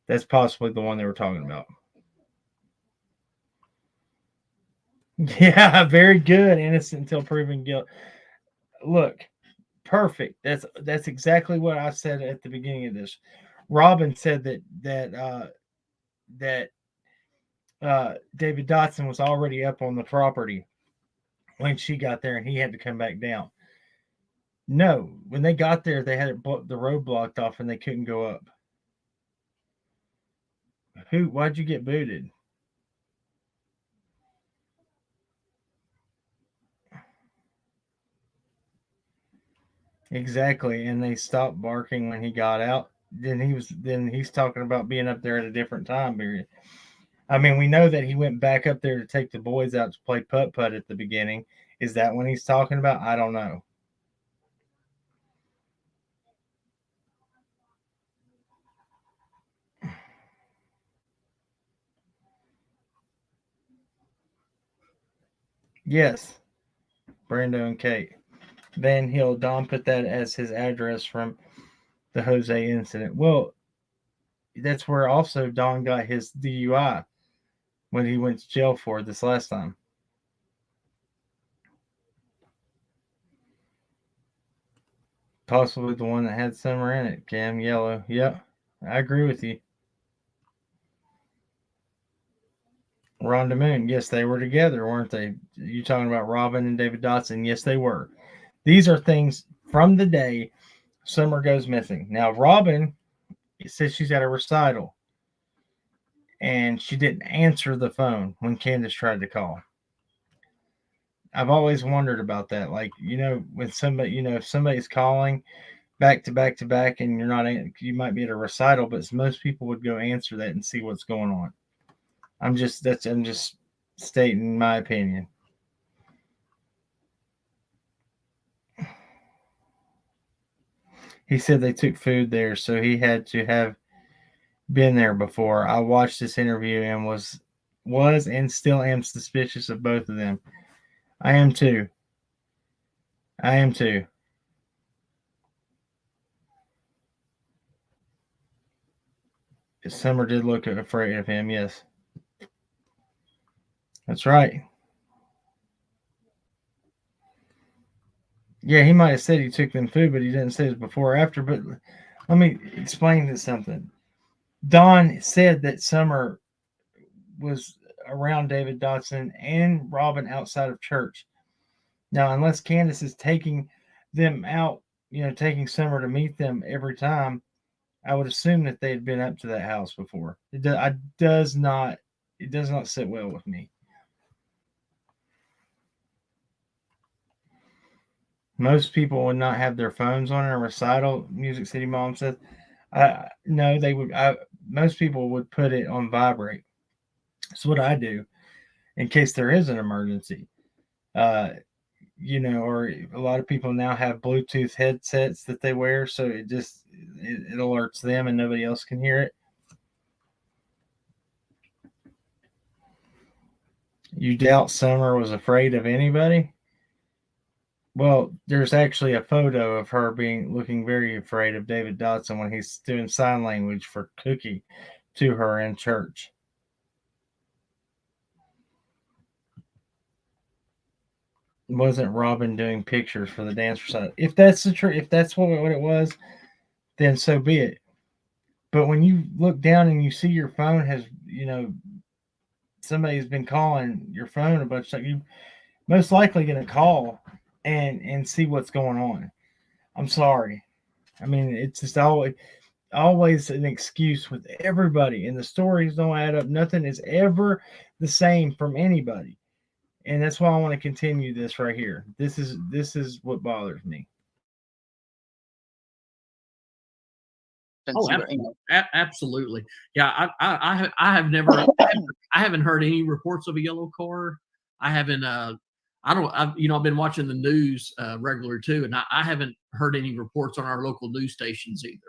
That's possibly the one they were talking about. Yeah, very good. Innocent until proven guilt. Look, perfect. That's exactly what I said at the beginning of this. Robin said that David Dotson was already up on the property when she got there, and he had to come back down. No, when they got there, they had the road blocked off, and they couldn't go up. Why'd you get booted? Exactly, and they stopped barking when he got out. Then he's talking about being up there at a different time period. I mean, we know that he went back up there to take the boys out to play putt putt at the beginning. Is that when he's talking about? I don't know. Yes, Brando and Kate. Van Hill. Don put that as his address from the Jose incident. Well, that's where also Don got his DUI when he went to jail for it this last time. Possibly the one that had Summer in it. Cam Yellow. Yep, I agree with you. Rhonda Moon. Yes, they were together, weren't they? You talking about Robin and David Dotson? Yes, they were. These are things from the day Summer goes missing. Now, Robin says she's at a recital, and she didn't answer the phone when Candace tried to call. I've always wondered about that. Like, when somebody, if somebody's calling back to back to back, and you're not, you might be at a recital, but most people would go answer that and see what's going on. I'm just stating my opinion. He said they took food there, so he had to have been there before. I watched this interview and was and still am suspicious of both of them. I am too. Summer did look afraid of him, yes. That's right. Yeah, he might have said he took them food, but he didn't say it was before or after. But let me explain this something. Don said that Summer was around David Dotson and Robin outside of church. Now, unless Candace is taking them out, taking Summer to meet them every time, I would assume that they had been up to that house before. It does not sit well with me. Most people would not have their phones on in a recital. Music City Mom says, no, they would. Most people would put it on vibrate. That's what I do in case there is an emergency. Or a lot of people now have Bluetooth headsets that they wear, so it alerts them and nobody else can hear it. You doubt Summer was afraid of anybody? Well, there's actually a photo of her looking very afraid of David Dotson when he's doing sign language for Cookie to her in church. Wasn't Robin doing pictures for the dance recital? If that's the truth, if that's what it was, then so be it. But when you look down and you see your phone has, somebody's been calling your phone a bunch of times, you most likely going to call and see what's going on. I'm sorry. I mean, it's just always an excuse with everybody, and the stories don't add up. Nothing is ever the same from anybody. And that's why I want to continue this right here. This is what bothers me. Oh, absolutely. Yeah, I have never, I haven't heard any reports of a yellow car. I haven't. I've been watching the news regular too, and I haven't heard any reports on our local news stations either.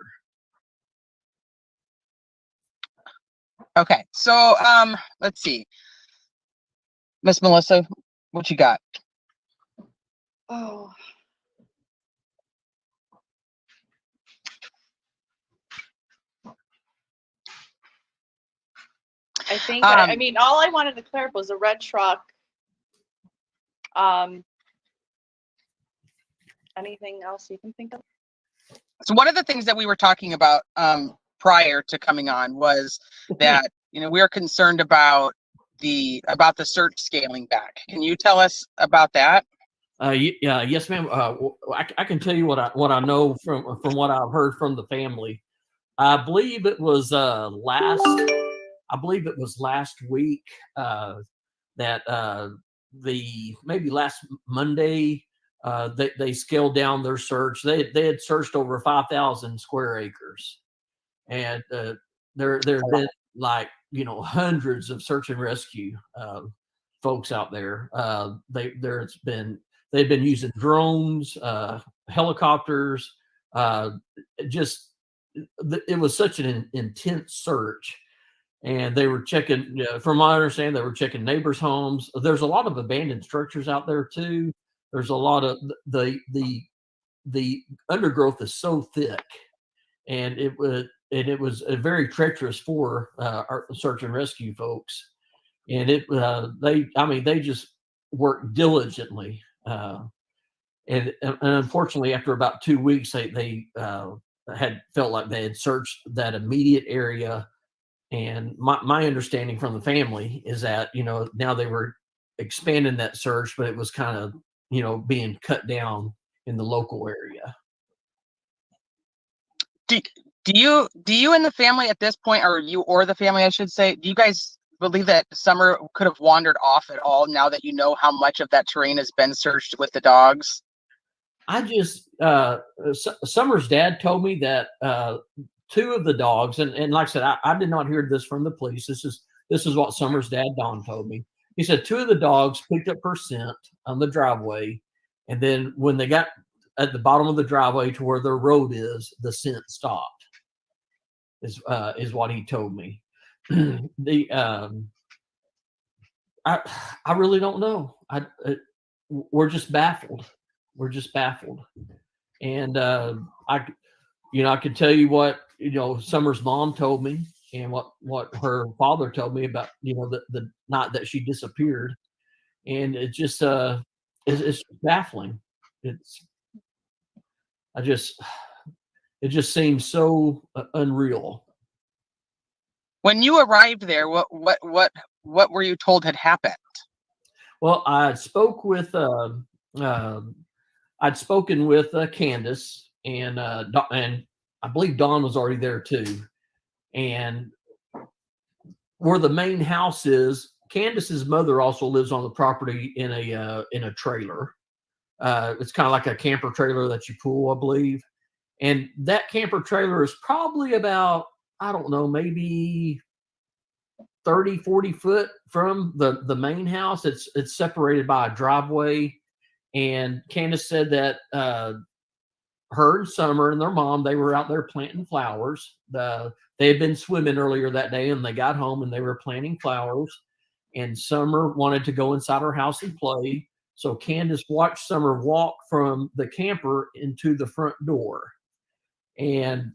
Okay, so let's see, Miss Melissa, what you got? Oh, I think, I mean, all I wanted to clear up was a red truck. Anything else you can think of? So one of the things that we were talking about prior to coming on was that we are concerned about the search scaling back. Can you tell us about that? Yes, ma'am. I can tell you what I know from what I've heard from the family. I believe it was last week that maybe last Monday they scaled down their search. They had searched over 5,000 square acres, and there have been like hundreds of search and rescue folks out there. They've been using drones, helicopters. It was such an intense search, and they were checking. From what I understand, they were checking neighbors' homes. There's a lot of abandoned structures out there too. There's a lot of the undergrowth is so thick, and it was very treacherous for our search and rescue folks. And they just worked diligently. And unfortunately, after about 2 weeks, they had felt like they had searched that immediate area. And my understanding from the family is that now they were expanding that search, but it was kind of being cut down in the local area. Do you and the family at this point, or you or the family, I should say, do you guys believe that Summer could have wandered off at all now that you know how much of that terrain has been searched with the dogs? I just Summer's dad told me that two of the dogs, and like I said, I did not hear this from the police. This is what Summer's dad, Don, told me. He said two of the dogs picked up her scent on the driveway, and then when they got at the bottom of the driveway to where their road is, the scent stopped. Is what he told me. I really don't know. We're just baffled. And I can tell you what Summer's mom told me, and what her father told me about the night that she disappeared, and it just it's baffling. It just seems so unreal. When you arrived there, what were you told had happened? Well, I'd spoken with Candace, and I believe Dawn was already there too. And where the main house is, Candace's mother also lives on the property in a trailer. It's kind of like a camper trailer that you pull, I believe. And that camper trailer is probably about, I don't know, maybe 30, 40 foot from the main house. It's separated by a driveway. And Candace said that her and Summer and their mom, they were out there planting flowers. They had been swimming earlier that day, and they got home and they were planting flowers. And Summer wanted to go inside her house and play. So Candace watched Summer walk from the camper into the front door. And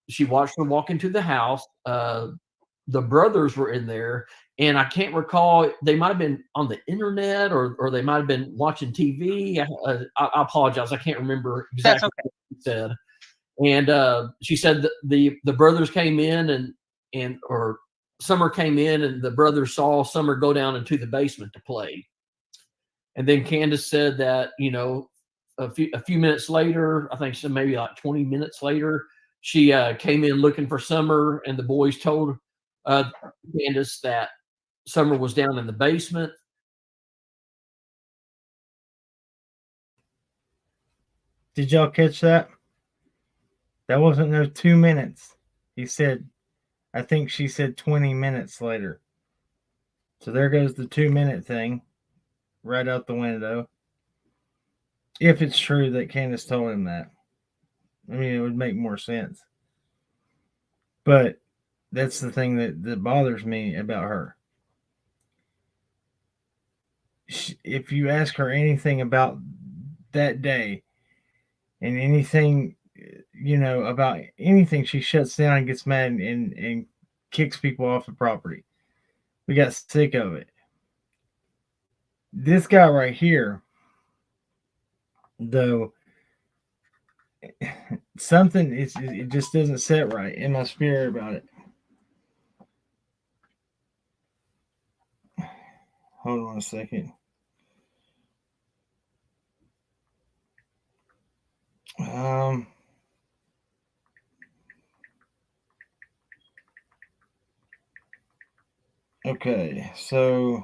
she watched her walk into the house. The brothers were in there, and I can't recall, they might have been on the internet or they might have been watching TV. I apologize. I can't remember exactly what she said. And she said that the brothers came in or Summer came in, and the brothers saw Summer go down into the basement to play. And then Candace said that, a few minutes later, I think so, maybe like 20 minutes later, she came in looking for Summer, and the boys told Candace that Summer was down in the basement. Did y'all catch that? That wasn't no 2 minutes. I think she said 20 minutes later. So there goes the 2-minute thing right out the window. If it's true that Candace told him that. I mean, it would make more sense. But that's the thing that bothers me about her. If you ask her anything about that day and anything, about anything, she shuts down and gets mad and kicks people off the property. We got sick of it. This guy right here, though, something it just doesn't sit right in my spirit about it. Hold on a second. Okay, so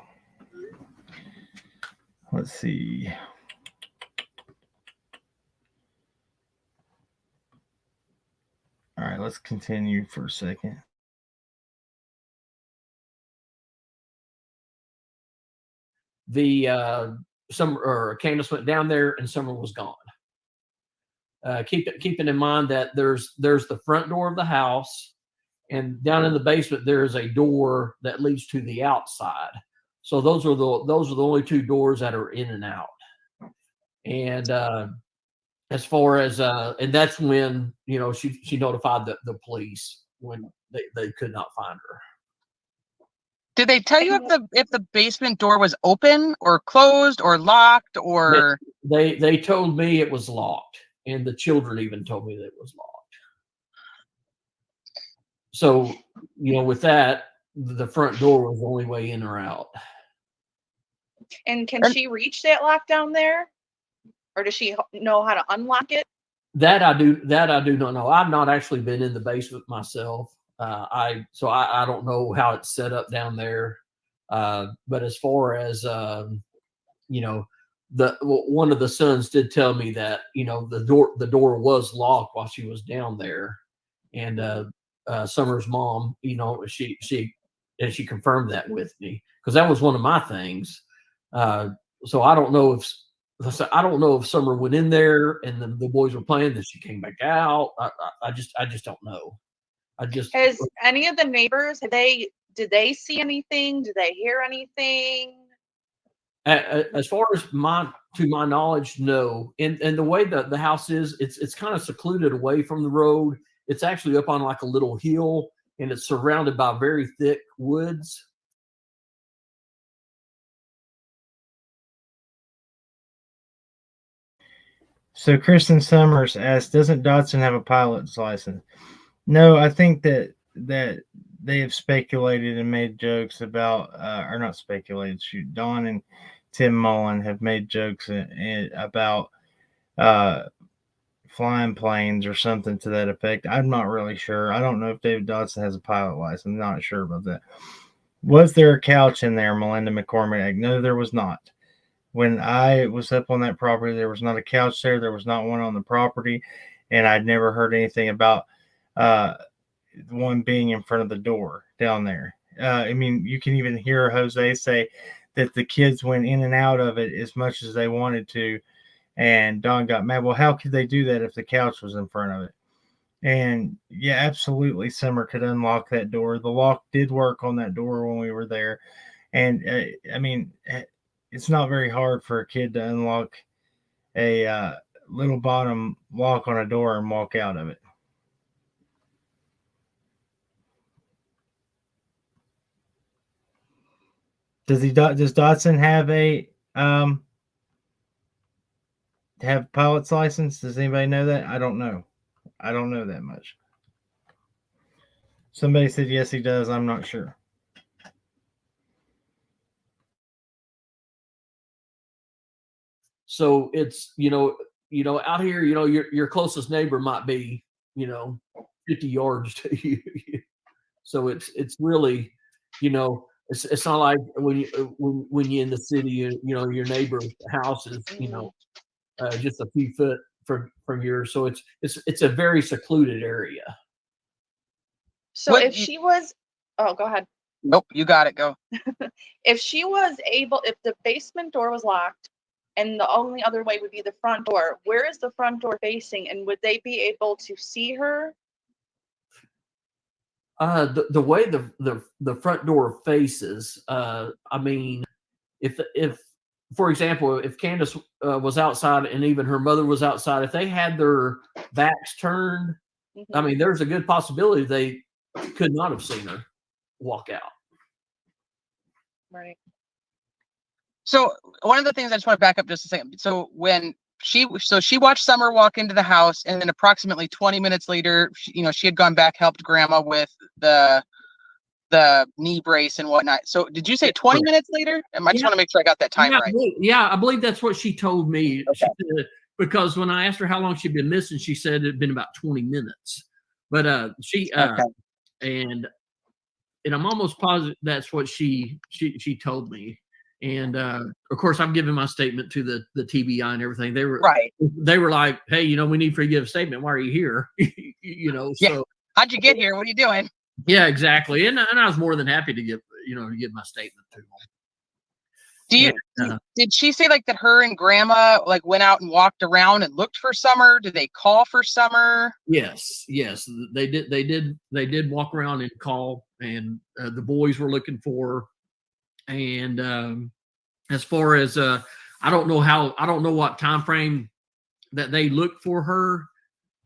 let's see. All right, let's continue for a second. Candace went down there and Summer was gone. Keeping in mind that there's the front door of the house, and down in the basement there is a door that leads to the outside. So those are the only two doors that are in and out. And as far as and that's when she notified the police when they could not find her. Did they tell you if the basement door was open or closed or locked or? They told me it was locked, and the children even told me that it was locked. So with that, the front door was the only way in or out. And can she reach that lock down there, or does she know how to unlock it? That I do not know. I've not actually been in the basement myself. I don't know how it's set up down there. But as far as one of the sons did tell me that the door was locked while she was down there, and Summer's mom, she confirmed that with me, because that was one of my things. So I don't know if Summer went in there and the boys were playing, then she came back out. I just don't know. Has any of the neighbors, did they see anything? Did they hear anything? As far as to my knowledge, no. And the way that the house is, it's kind of secluded away from the road. It's actually up on like a little hill, and it's surrounded by very thick woods. So Kristen Summers asked, doesn't Dodson have a pilot's license? No, I think that they have speculated and made jokes about, or not speculated, Don and Tim Mullen have made jokes about flying planes or something to that effect. I'm not really sure. I don't know if David Dotson has a pilot license. I'm not sure about that. Was there a couch in there, Melinda McCormick? No, there was not. When I was up on that property, there was not a couch there. There was not one on the property, and I'd never heard anything about one being in front of the door down there. I mean, you can even hear Jose say that the kids went in and out of it as much as they wanted to, and Don got mad. Well, how could they do that if the couch was in front of it? And yeah, absolutely, Summer could unlock that door. The lock did work on that door when we were there, and I mean, it's not very hard for a kid to unlock a little bottom lock on a door and walk out of it. Does Dotson have a pilot's license? Does anybody know that? I don't know. I don't know that much. Somebody said yes, he does. I'm not sure. So it's out here, your closest neighbor might be 50 yards to you. So it's really, it's not like when you're in the city, your neighbor's house is just a few foot from yours. So it's a very secluded area. So if she was, oh, go ahead. Nope, you got it. Go. If she was able, if the basement door was locked, and the only other way would be the front door, where is the front door facing, and would they be able to see her? The way the front door faces, I mean, if for example, if Candace was outside and even her mother was outside, if they had their backs turned, I mean, there's a good possibility they could not have seen her walk out. Right. So one of the things I just want to back up just a second. So when she watched Summer walk into the house, and then approximately 20 minutes later, she had gone back, helped Grandma with the knee brace and whatnot. So did you say 20 minutes later? I just want to make sure I got that time right. I believe that's what she told me. Okay. She said, because when I asked her how long she'd been missing, she said it had been about 20 minutes. But and I'm almost positive that's what she told me. And of course, I'm giving my statement to the TBI and everything. They were like, hey, we need for you to give a statement. Why are you here? So how'd you get here? What are you doing? Yeah, exactly. And I was more than happy to give my statement to them. Did she say like that her and Grandma like went out and walked around and looked for Summer? Did they call for Summer? Yes, they did walk around and call, and the boys were looking for her. And as far as I don't know what time frame that they looked for her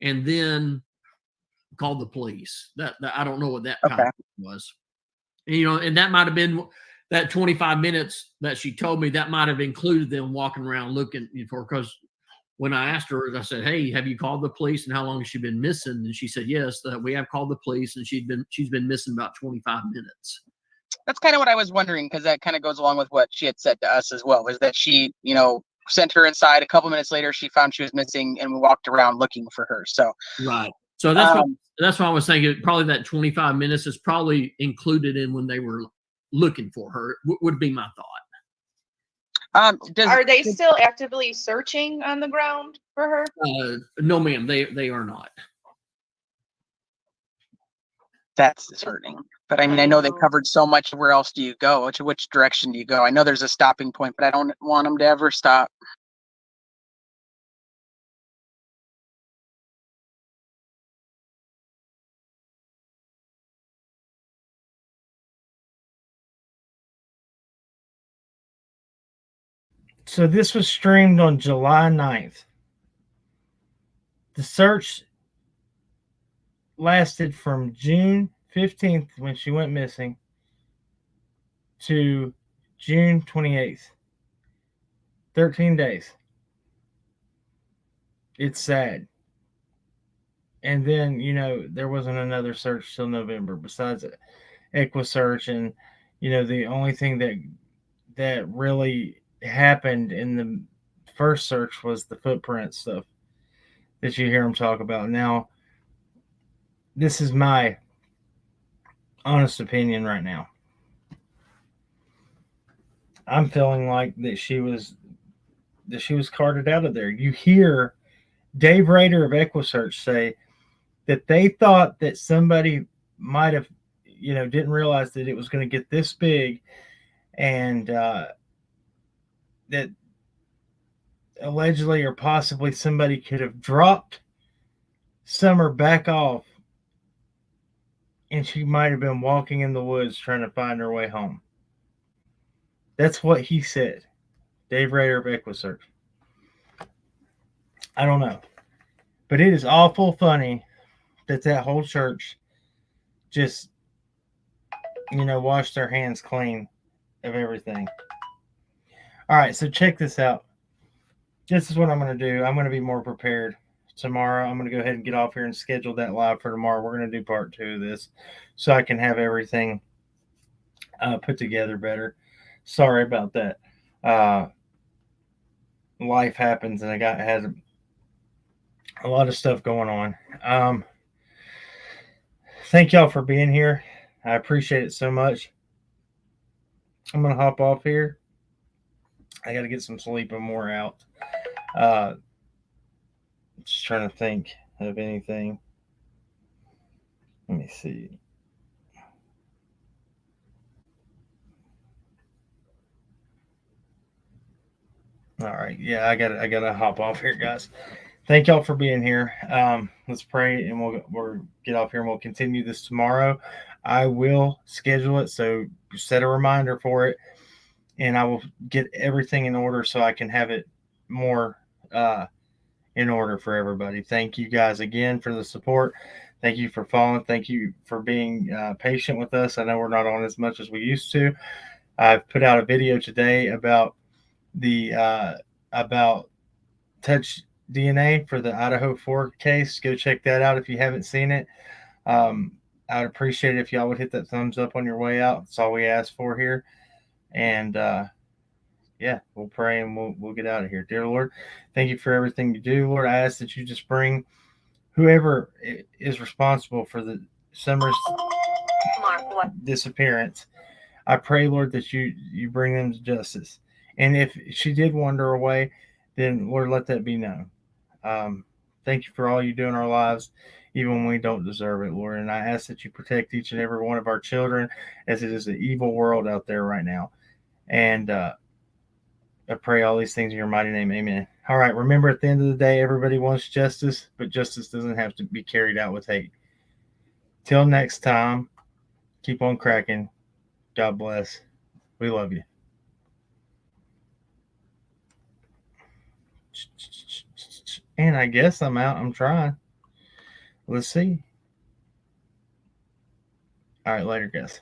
and then called the police. That I don't know what that time was. And that might have been that 25 minutes that she told me, that might have included them walking around looking for her. Because when I asked her, I said, hey, have you called the police and how long has she been missing? And she said, yes, that we have called the police, and she's been missing about 25 minutes. That's kind of what I was wondering, because that kind of goes along with what she had said to us as well, is that she, sent her inside. A couple minutes later, she found she was missing, and we walked around looking for her. So right. So that's why I was thinking probably that 25 minutes is probably included in when they were looking for her, would be my thought. Are they still actively searching on the ground for her? No, ma'am, they are not. That's disheartening. But I mean, I know they covered so much. Where else do you go? Which direction do you go? I know there's a stopping point, but I don't want them to ever stop. So this was streamed on July 9th. The search lasted from June 15th, when she went missing, to June 28th. 13 days. It's sad. And then, there wasn't another search till November besides EquiSearch. And, the only thing that really happened in the first search was the footprint stuff that you hear them talk about. Now, this is my honest opinion right now. I'm feeling like that she was carted out of there. You hear Dave Rader of EquiSearch say that they thought that somebody might have, didn't realize that it was going to get this big, and that allegedly or possibly somebody could have dropped Summer back off, and she might have been walking in the woods trying to find her way home. That's what he said. Dave Rader of EquiSearch. I don't know. But it is awful funny that whole church just, washed their hands clean of everything. All right, so check this out. This is what I'm going to do. I'm going to be more prepared tomorrow. I'm going to go ahead and get off here and schedule that live for tomorrow. We're going to do part 2 of this so I can have everything put together better. Sorry about that. Life happens, and I had a lot of stuff going on. Thank y'all for being here. I appreciate it so much. I'm going to hop off here. I got to get some sleep and more out. Just trying to think of anything. Let me see. All right. Yeah, I gotta hop off here, guys. Thank y'all for being here. Let's pray, and we'll get off here, and we'll continue this tomorrow. I will schedule it, so set a reminder for it, and I will get everything in order so I can have it more in order for everybody. Thank you guys again for the support. Thank you for following. Thank you for being patient with us. I know we're not on as much as we used to. I've put out a video today about the about touch DNA for the Idaho 4 case. Go check that out if you haven't seen it. I'd appreciate it if y'all would hit that thumbs up on your way out. That's all we ask for here. And yeah, we'll pray and we'll get out of here. Dear Lord, thank you for everything you do. Lord, I ask that you just bring whoever is responsible for the Summer's disappearance. I pray, Lord, that you bring them to justice. And if she did wander away, then Lord, let that be known. Thank you for all you do in our lives, even when we don't deserve it, Lord. And I ask that you protect each and every one of our children, as it is an evil world out there right now. And I pray all these things in your mighty name. Amen. All right. Remember, at the end of the day, everybody wants justice, but justice doesn't have to be carried out with hate. Till next time, keep on cracking. God bless. We love you. And I guess I'm out. I'm trying. Let's see. All right. Later, guys.